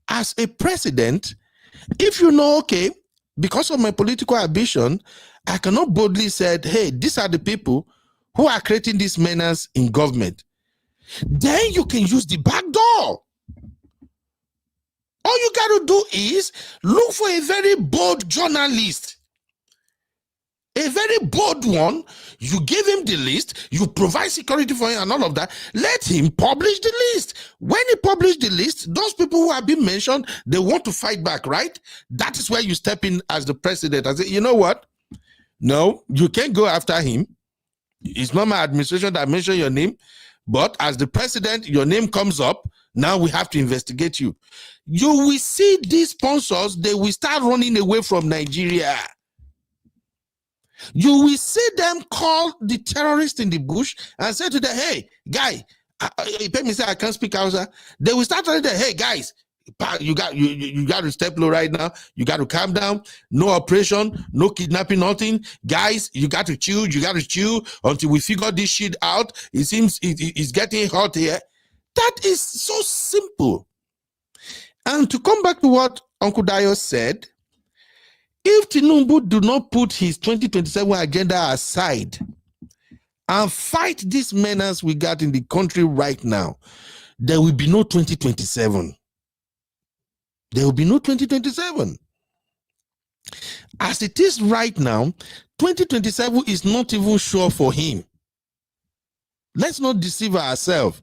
as a president, if you know, okay, because of my political ambition, I cannot boldly say, hey, these are the people who are creating this menace in government. Then you can use the back door. All you got to do is look for a very bold journalist. A very bold one. You give him the list, you provide security for him and all of that. Let him publish the list. When he publishes the list, those people who have been mentioned, they want to fight back, right? That is where you step in as the president and say, you know what? No, you can't go after him. It's not my administration that mentioned your name, but as the president, your name comes up. Now we have to investigate you. You will see these sponsors, they will start running away from Nigeria. You will see them call the terrorists in the bush and say to them, hey, guy, you pay me say I can't speak Hausa. They will start telling them, hey, guys, you got to step low right now. You got to calm down. No operation, no kidnapping, nothing. Guys, you got to chill. You got to chill until we figure this shit out. It seems it's getting hot here. That is so simple. And to come back to what Uncle Dio said, if Tinubu do not put his 2027 agenda aside and fight this menace we got in the country right now, there will be no 2027. There will be no 2027. As it is right now, 2027 is not even sure for him. Let's not deceive ourselves.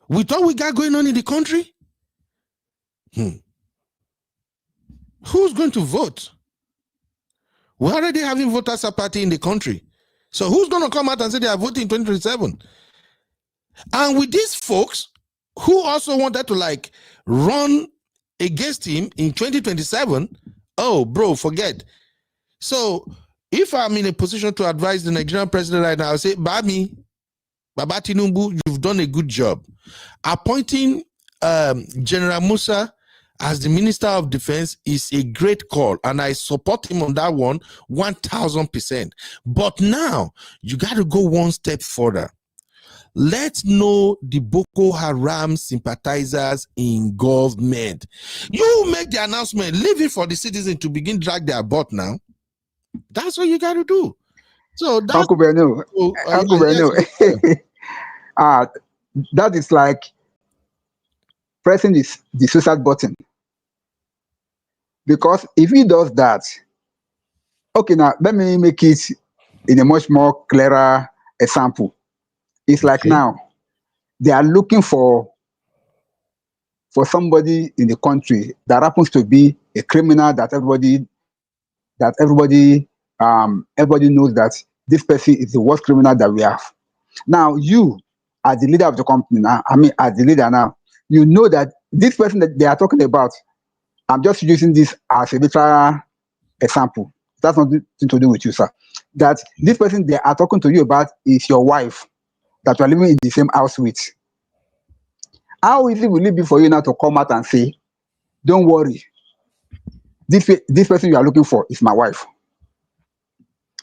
With all we got going on in the country, who's going to vote? We're already having voters apathy in the country. So who's going to come out and say they are voting in 2027? And with these folks who also wanted to like run against him in 2027, oh, bro, forget. So if I'm in a position to advise the Nigerian president right now, I'll say, Baba Tinubu, you've done a good job. Appointing General Musa as the Minister of Defense is a great call, and I support him on that one 1,000%. But now you got to go one step further. Let's know the Boko Haram sympathizers in government. You make the announcement, leave it for the citizens to begin drag their butt now. That's what you got to do. So that's Uncle Beno, Uncle Beno, that is like pressing the suicide button. Because if he does that, okay, now let me make it in a much more clearer example. It's like now they are looking for somebody in the country that happens to be a criminal that everybody knows that this person is the worst criminal that we have. Now you, as the leader of the company now, as the leader now, you know that this person that they are talking about, I'm just using this as a literal example. That's nothing to do with you, sir. That this person they are talking to you about is your wife that you are living in the same house with. How easy will it be for you now to come out and say, don't worry, this person you are looking for is my wife?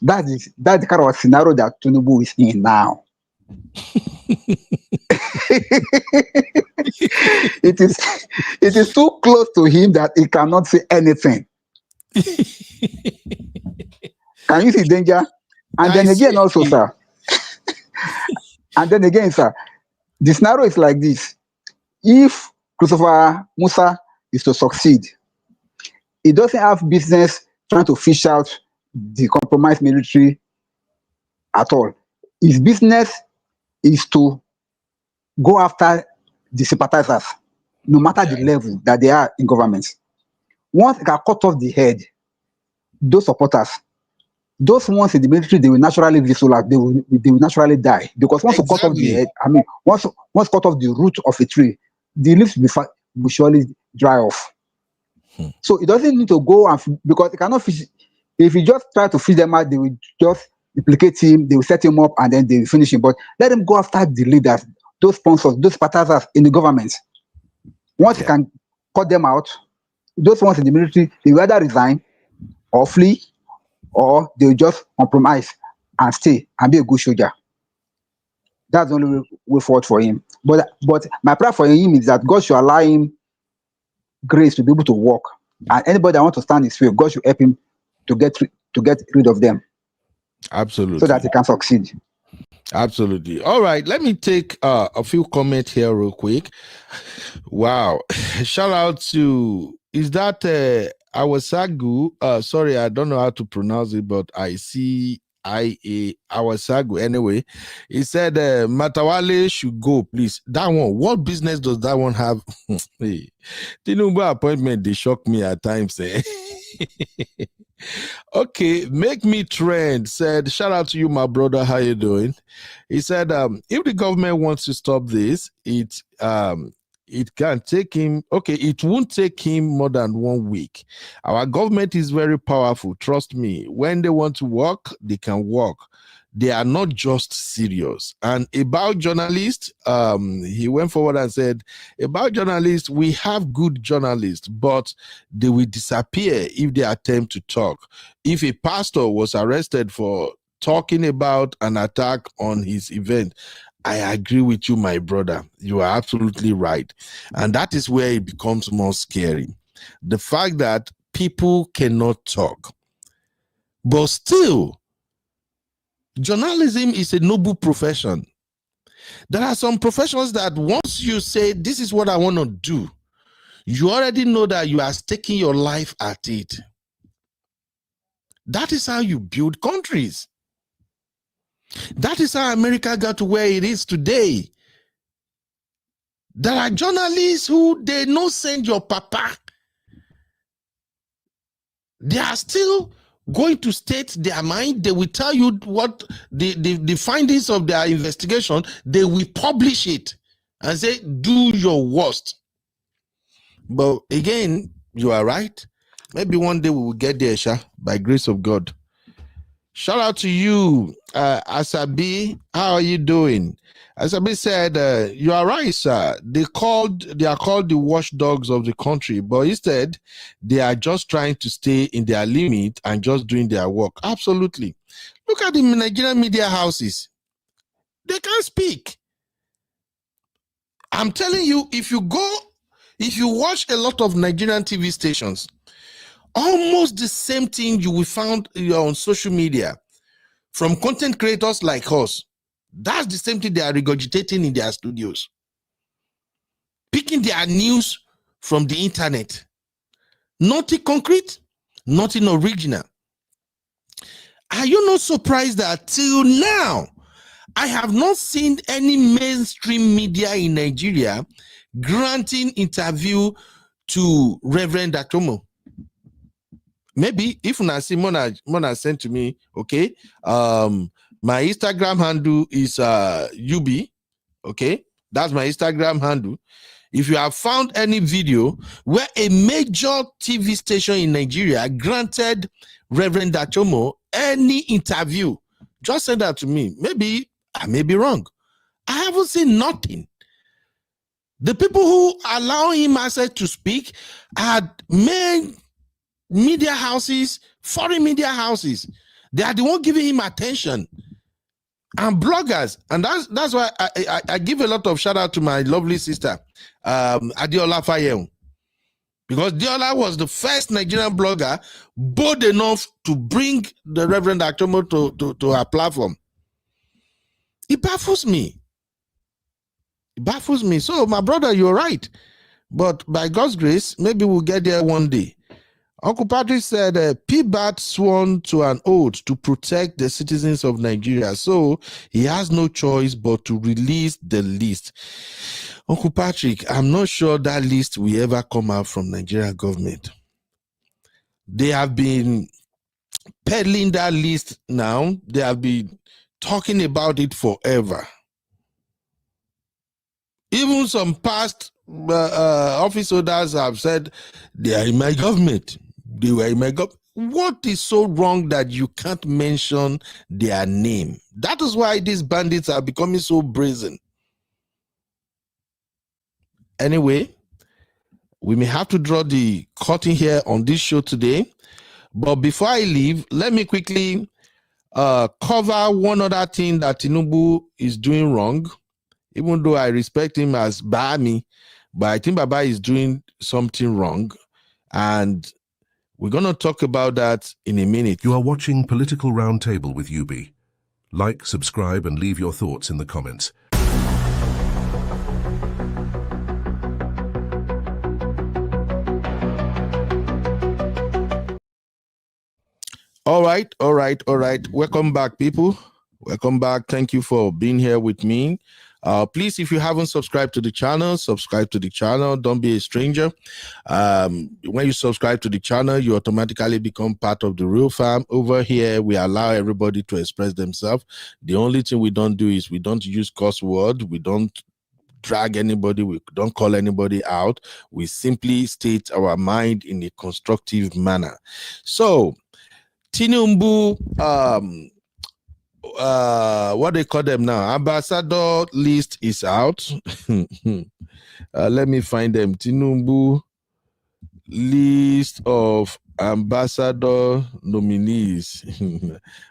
That's the kind of scenario that Tinubu is in now. It is too close to him that he cannot say anything. Can you see danger? And then again also, sir. And then again, sir, the scenario is like this. If Christopher Musa is to succeed, he doesn't have business trying to fish out the compromised military at all. His business is to go after the sympathizers, no matter the level that they are in government. Once they can cut off the head, those supporters, those ones in the military, they will naturally visualize, they will naturally die. Because once you cut off the head, once cut off the root of a tree, the leaves will surely dry off. So it doesn't need to go and because they cannot fish. If you just try to fish them out, they will just implicate him, they will set him up, and then they will finish him. But let them go after the leaders, those sponsors, those sympathizers in the government. Once you can cut them out, those ones in the military, they will either resign or flee, or they will just compromise and stay and be a good soldier. That's the only way forward for him. But my prayer for him is that God should allow him grace to be able to walk. And anybody that wants to stand his way, God should help him to get rid of them. Absolutely. So that he can succeed. Absolutely. All right. Let me take a few comments here real quick. Wow. Shout out to, is that Awasagu? Sorry, I don't know how to pronounce it, but I see Awasagu. Anyway, he said Matawale should go, please. That one, what business does that one have? Hey, Tinubu appointment, they shock me at times. Okay, make me trend said, shout out to you, my brother. How you doing? He said, if the government wants to stop this, it can take him. Okay, it won't take him more than 1 week. Our government is very powerful. Trust me. When they want to work, they can work. They are not just serious. And about journalists, he went forward and said, about journalists, we have good journalists, but they will disappear if they attempt to talk. If a pastor was arrested for talking about an attack on his event, I agree with you, my brother. You are absolutely right. And that is where it becomes more scary. The fact that people cannot talk, but still, journalism is a noble profession. There are some professions that once you say, this is what I want to do, you already know that you are staking your life at it. That is how you build countries. That is how America got to where it is today. There are journalists who they no send your papa. They are still going to state their mind. They will tell you what the findings of their investigation. They will publish it and say, do your worst. But again, you are right. Maybe one day we will get there, Sha, by grace of God. Shout out to you, Asabi. How are you doing? Asabi said, you are right, sir. They are called the watchdogs of the country, but instead, they are just trying to stay in their limit and just doing their work. Absolutely. Look at the Nigerian media houses. They can't speak. I'm telling you, if you watch a lot of Nigerian TV stations, almost the same thing you will find on social media from content creators like us. That's the same thing they are regurgitating in their studios. Picking their news from the internet. Nothing concrete, nothing original. Are you not surprised that till now, I have not seen any mainstream media in Nigeria granting interview to Reverend Atomo? Maybe if Mona sent to me, okay, my Instagram handle is UB, okay, that's my Instagram handle. If you have found any video where a major TV station in Nigeria granted Reverend Atomo any interview, just send that to me. Maybe I may be wrong. I haven't seen nothing. The people who allow him access to speak are main media houses, foreign media houses. They are the one giving him attention. And bloggers. And that's why I give a lot of shout out to my lovely sister, Adiola Fayem. Because Diola was the first Nigerian blogger bold enough to bring the Reverend Atomo to her platform. It baffles me. It baffles me. So, my brother, you're right. But by God's grace, maybe we'll get there one day. Uncle Patrick said, PBAT sworn to an oath to protect the citizens of Nigeria, so he has no choice but to release the list. Uncle Patrick, I'm not sure that list will ever come out from Nigeria government. They have been peddling that list now. They have been talking about it forever. Even some past office holders have said they are in my government. They were in my government. What is so wrong that you can't mention their name? That is why these bandits are becoming so brazen. Anyway, we may have to draw the curtain here on this show today. But before I leave, let me quickly cover one other thing that Tinubu is doing wrong. Even though I respect him as Bami, but I think Baba is doing something wrong. And we're going to talk about that in a minute. You are watching Political Roundtable with UB. Like, subscribe, and leave your thoughts in the comments. All right. Welcome back, people. Welcome back. Thank you for being here with me. Please, if you haven't subscribed to the channel, subscribe to the channel. Don't be a stranger. When you subscribe to the channel, you automatically become part of the real fam. Over here, we allow everybody to express themselves. The only thing we don't do is we don't use curse word. We don't drag anybody. We don't call anybody out. We simply state our mind in a constructive manner. So, Tinubu, what they call them now, ambassador list is out. Let me find them. Tinubu list of ambassador nominees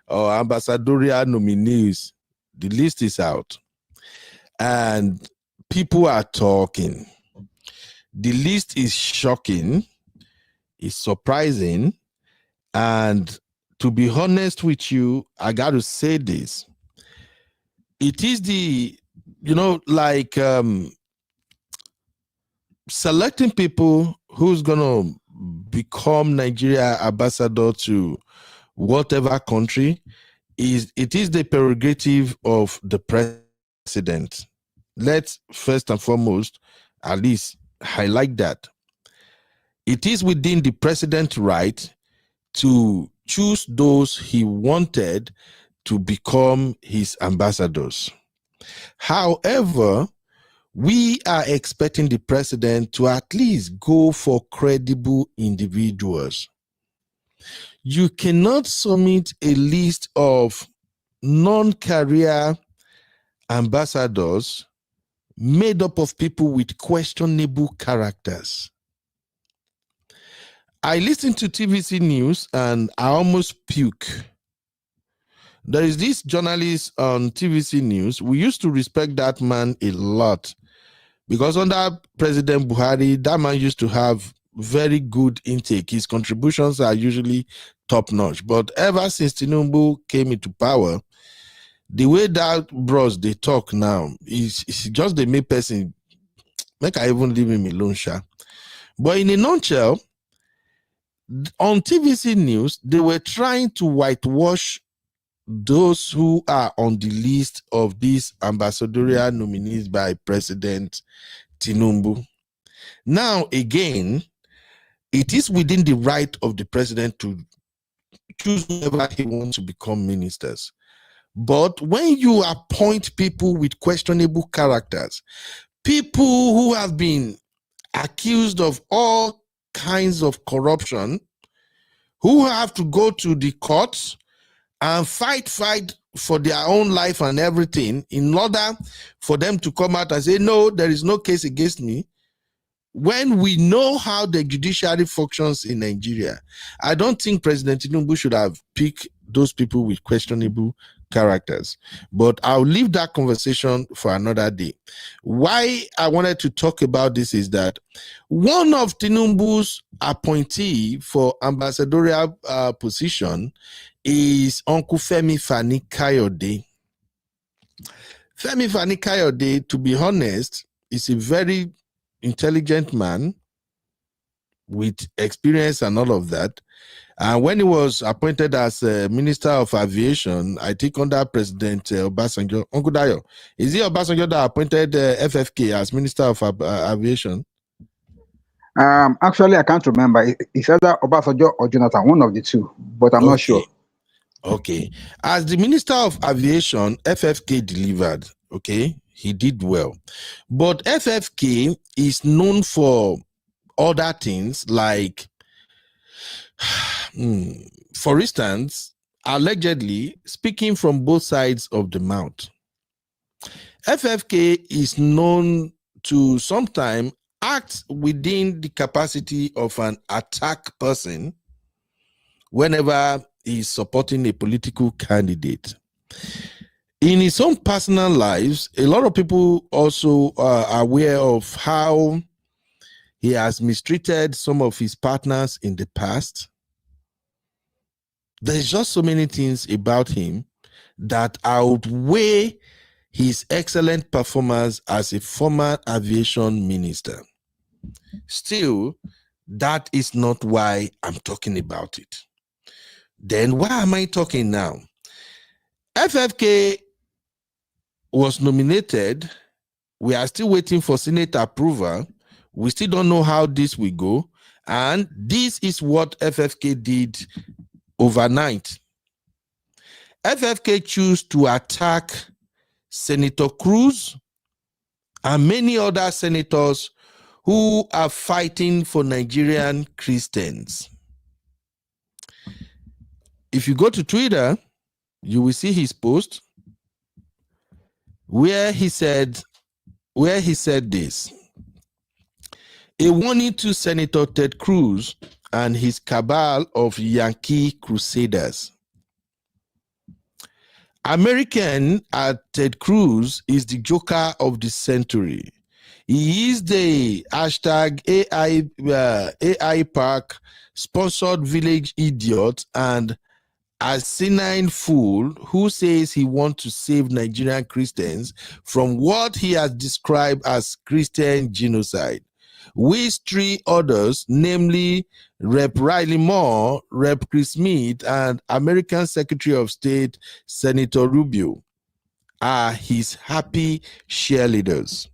or ambassadorial nominees. The list is out and people are talking. The list is shocking, it's surprising, and to be honest with you, I got to say this. It is the, selecting people who's going to become Nigeria ambassador to whatever country, it is the prerogative of the president. Let's first and foremost, at least highlight that. It is within the president's right to choose those he wanted to become his ambassadors. However, we are expecting the president to at least go for credible individuals. You cannot submit a list of non-career ambassadors made up of people with questionable characters. I listened to TVC News and I almost puke. There is this journalist on TVC News. We used to respect that man a lot because under President Buhari, that man used to have very good intake. His contributions are usually top-notch. But ever since Tinubu came into power, the way that bros they talk now is just the main person. Make I even leave him alone, sha. But in a nutshell, on TVC News, they were trying to whitewash those who are on the list of these ambassadorial nominees by President Tinubu. Now, again, it is within the right of the president to choose whoever he wants to become ministers. But when you appoint people with questionable characters, people who have been accused of all kinds of corruption, who have to go to the courts and fight for their own life and everything in order for them to come out and say, no, there is no case against me. When we know how the judiciary functions in Nigeria, I don't think President Tinubu should have picked those people with questionable characters. But I'll leave that conversation for another day. Why I wanted to talk about this is that one of Tinubu's appointee for ambassadorial position is Uncle Femi Fani-Kayode. Femi Fani-Kayode, to be honest, is a very intelligent man with experience and all of that. And when he was appointed as Minister of Aviation, I think under President Obasanjo, Uncle Dayo, is it Obasanjo that appointed FFK as Minister of Aviation? Actually, I can't remember. It's either Obasanjo or Jonathan, one of the two, but I'm not sure. Okay. As the Minister of Aviation, FFK delivered. Okay. He did well. But FFK is known for other things like, for instance, allegedly speaking from both sides of the mouth. FFK is known to sometimes act within the capacity of an attack person whenever he's supporting a political candidate. In his own personal lives, a lot of people also are aware of how he has mistreated some of his partners in the past. There's just so many things about him that outweigh his excellent performance as a former aviation minister. Still, that is not why I'm talking about it. Then why am I talking now? FFK was nominated. We are still waiting for Senate approval. We still don't know how this will go. And this is what FFK did overnight. FFK chose to attack Senator Cruz and many other senators who are fighting for Nigerian Christians. If you go to Twitter, you will see his post where he said this: a warning to Senator Ted Cruz and his cabal of Yankee crusaders. American Ted Cruz is the joker of the century. He is the hashtag AI Park sponsored village idiot and asinine fool who says he wants to save Nigerian Christians from what he has described as Christian genocide, with three others, namely Rep. Riley Moore, Rep. Chris Smith, and American Secretary of State Senator Rubio, are his happy cheerleaders.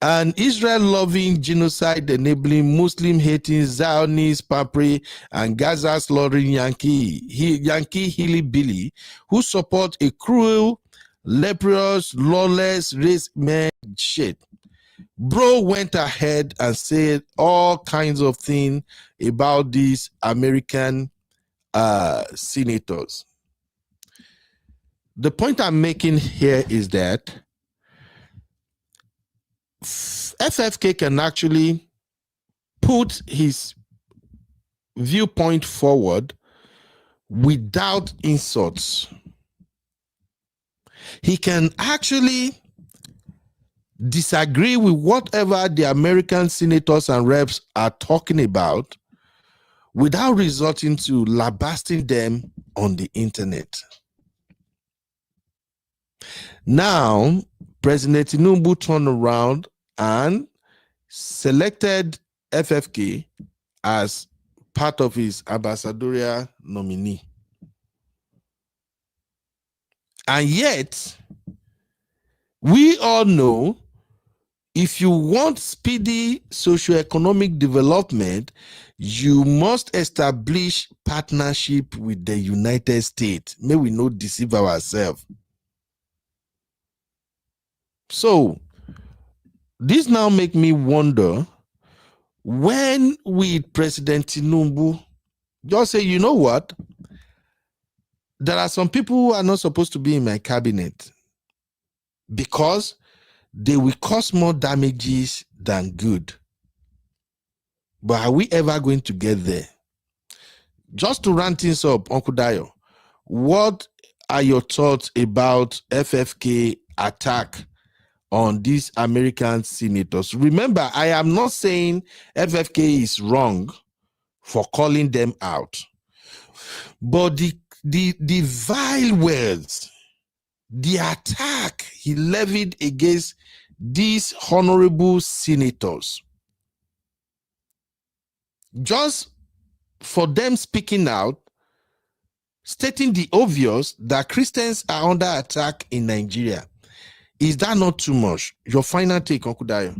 An Israel-loving, genocide-enabling, Muslim-hating, Zionist papri and Gaza-slaughtering Yankee hillbilly who support a cruel, leprous, lawless race man shit. Bro went ahead and said all kinds of things about these American senators. The point I'm making here is that FFK can actually put his viewpoint forward without insults. He can actually disagree with whatever the American senators and reps are talking about without resorting to lambasting them on the internet. Now, President Tinubu turned around and selected FFK as part of his ambassadorial nominee. And yet, we all know if you want speedy socioeconomic development, you must establish partnership with the United States. May we not deceive ourselves. So, this now make me wonder, when with President Tinubu just say, you know what, there are some people who are not supposed to be in my cabinet because they will cause more damages than good. But are we ever going to get there? Just to round things up, Uncle Dayo, what are your thoughts about FFK attack on these American senators? Remember, I am not saying FFK is wrong for calling them out, but the vile words, the attack he levied against these honorable senators, just for them speaking out, stating the obvious that Christians are under attack in Nigeria. Is that not too much? Your final take, Uncle Dayo.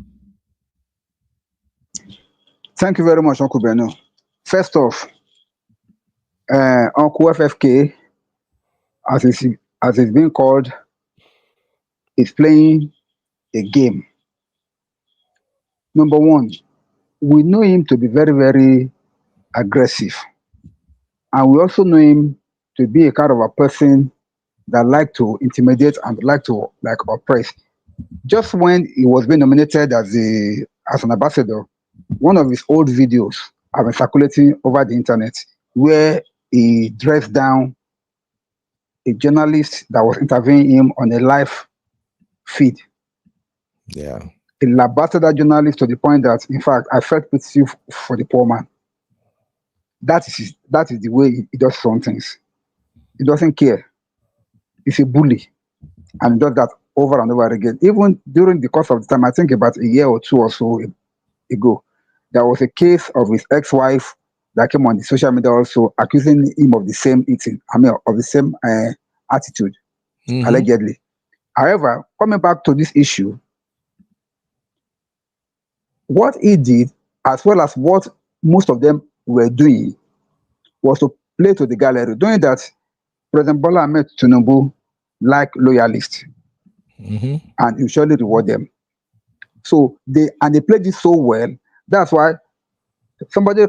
Thank you very much, Uncle Beno. First off, Uncle FFK, as it's being called, is playing a game. Number one, we know him to be very, very aggressive. And we also know him to be a kind of a person that like to intimidate and like to oppress. Just when he was being nominated as an ambassador, one of his old videos have been circulating over the internet where he dressed down a journalist that was interviewing him on a live feed. Yeah. He lambasted that journalist to the point that, in fact, I felt pity for the poor man. That is the way he does some things. He doesn't care. He's a bully. And he does that over and over again. Even during the course of the time, I think about a year or two or so ago, there was a case of his ex-wife that came on the social media also accusing him of the same of the same attitude, allegedly. However, coming back to this issue, what he did, as well as what most of them were doing, was to play to the gallery, doing that President Bola Ahmed Tinubu like loyalists, and he surely reward them. So they played this so well. That's why somebody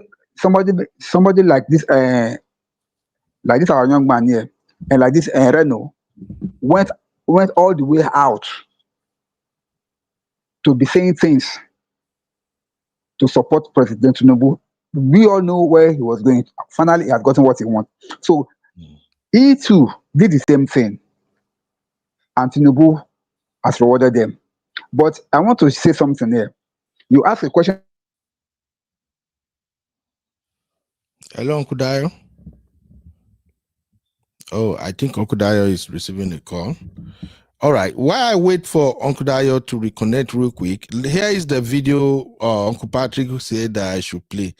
like this our young man here, and like this Reno went all the way out to be saying things to support President Tinubu. We all know where he was going. Finally, he has gotten what he wants. So he too did the same thing, and Tinubu has rewarded them. But I want to say something here. You asked a question. Hello, Uncle Dayo. Oh, I think Uncle Dayo is receiving a call. All right. While I wait for Uncle Dayo to reconnect real quick, here is the video Uncle Patrick said that I should play.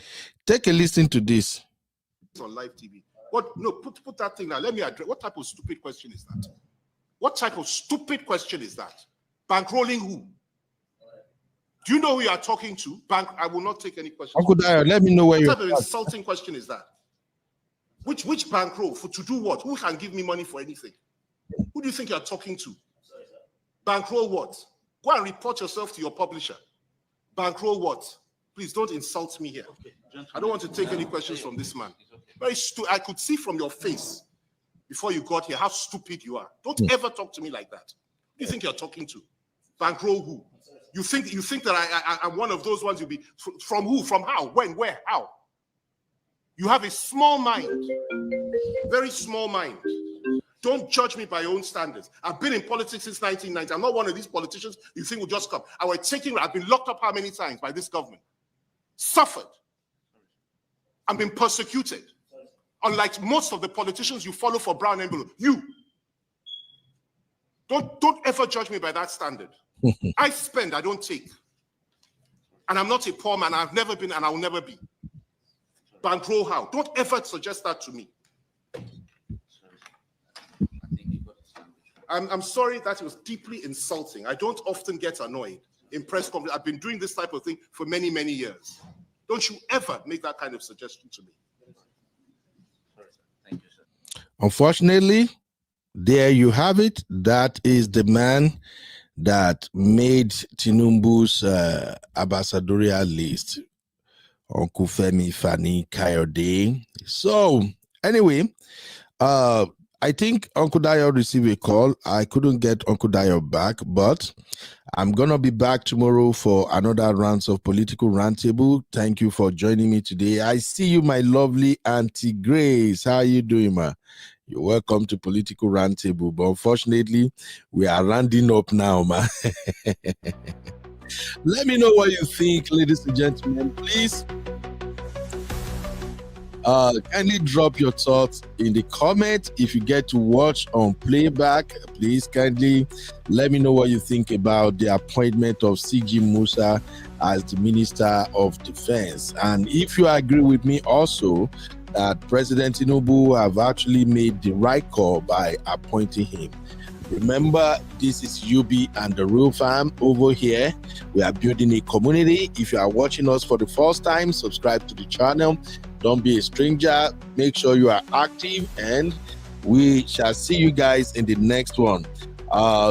Take a listen to this. It's on live TV. What? No, put that thing now. Let me address. What type of stupid question is that? What type of stupid question is that? Bankrolling who? Do you know who you are talking to? Bank. I will not take any questions. Uncle Dayo, let me know where you're. What type of insulting question is that? Which bankroll for to do what? Who can give me money for anything? Who do you think you're talking to? Bankroll what? Go and report yourself to your publisher. Bankroll what? Please don't insult me here. I don't want to take any questions from this man. Very stupid. I could see from your face before you got here how stupid you are. Don't ever talk to me like that. Who do you think you're talking to? Bankroll who? You think that I'm one of those ones you'll be from who? From how? When? Where? How? You have a small mind, very small mind. Don't judge me by your own standards. I've been in politics since 1990. I'm not one of these politicians you think will just come. I've been locked up how many times by this government? Suffered. I've been persecuted. Unlike most of the politicians you follow for brown envelope. You. Don't ever judge me by that standard. I spend, I don't take. And I'm not a poor man. I've never been and I will never be. Bankroll how? Don't ever suggest that to me. I'm sorry that it was deeply insulting. I don't often get annoyed in press conferences. I've been doing this type of thing for many, many years. Don't you ever make that kind of suggestion to me. Thank you, sir. Unfortunately, there you have it. That is the man that made Tinubu's ambassadorial list, Uncle Femi Fani Kayode. So, anyway, I think Uncle Dayo received a call. I couldn't get Uncle Dayo back, but I'm going to be back tomorrow for another round of Political Roundtable. Thank you for joining me today. I see you, my lovely Auntie Grace. How are you doing, ma? You're welcome to Political Roundtable, but unfortunately, we are rounding up now, ma. Let me know what you think, ladies and gentlemen. Please kindly drop your thoughts in the comments. If you get to watch on playback, please kindly let me know what you think about the appointment of CG Musa as the Minister of Defense. And if you agree with me also that President Tinubu have actually made the right call by appointing him. Remember, this is UB and the Real Fam over here. We are building a community. If you are watching us for the first time, subscribe to the channel. Don't be a stranger. Make sure you are active, and we shall see you guys in the next one.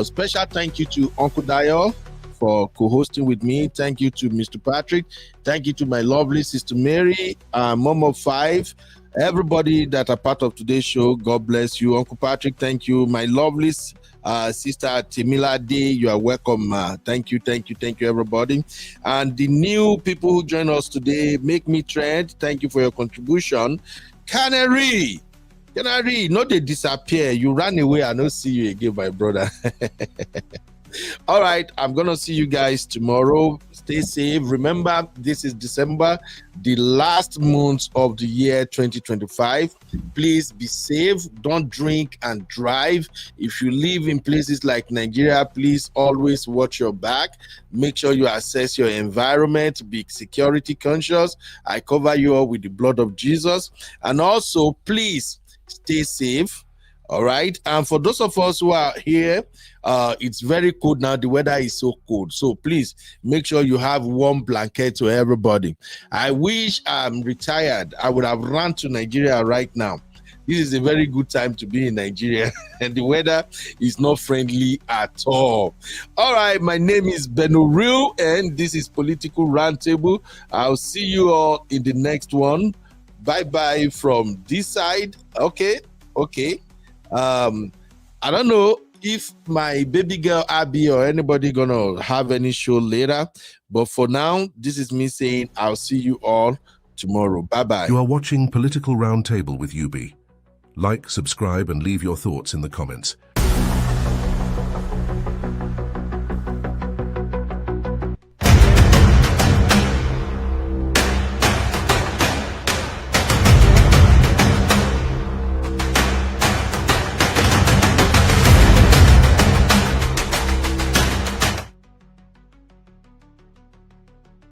Special thank you to Uncle Dayo for co-hosting with me. Thank you to Mr. Patrick. Thank you to my lovely sister Mary, Mom of 5. Everybody that are part of today's show, God bless you. Uncle Patrick, thank you. My lovely sister Timila Day, you are welcome. Thank you, everybody. And the new people who join us today, Make Me Trend, thank you for your contribution. Canary, no, they disappear. You ran away. I don't see you again, my brother. All right, I'm gonna see you guys tomorrow. Stay safe. Remember, this is December, the last month of the year 2025. Please be safe. Don't drink and drive. If you live in places like Nigeria, please always watch your back. Make sure you assess your environment. Be security conscious. I cover you all with the blood of Jesus. And also, please stay safe. All right. And for those of us who are here, it's very cold now. The weather is so cold. So please make sure you have warm blanket to everybody. I wish I'm retired. I would have run to Nigeria right now. This is a very good time to be in Nigeria, and the weather is not friendly at all. All right. My name is Benuril, and this is Political Roundtable. I'll see you all in the next one. Bye-bye from this side. Okay. I don't know if my baby girl Abby or anybody gonna have any show later, but for now, this is me saying I'll see you all tomorrow. Bye-bye. You are watching Political Roundtable with UB. Like, subscribe, and leave your thoughts in the comments.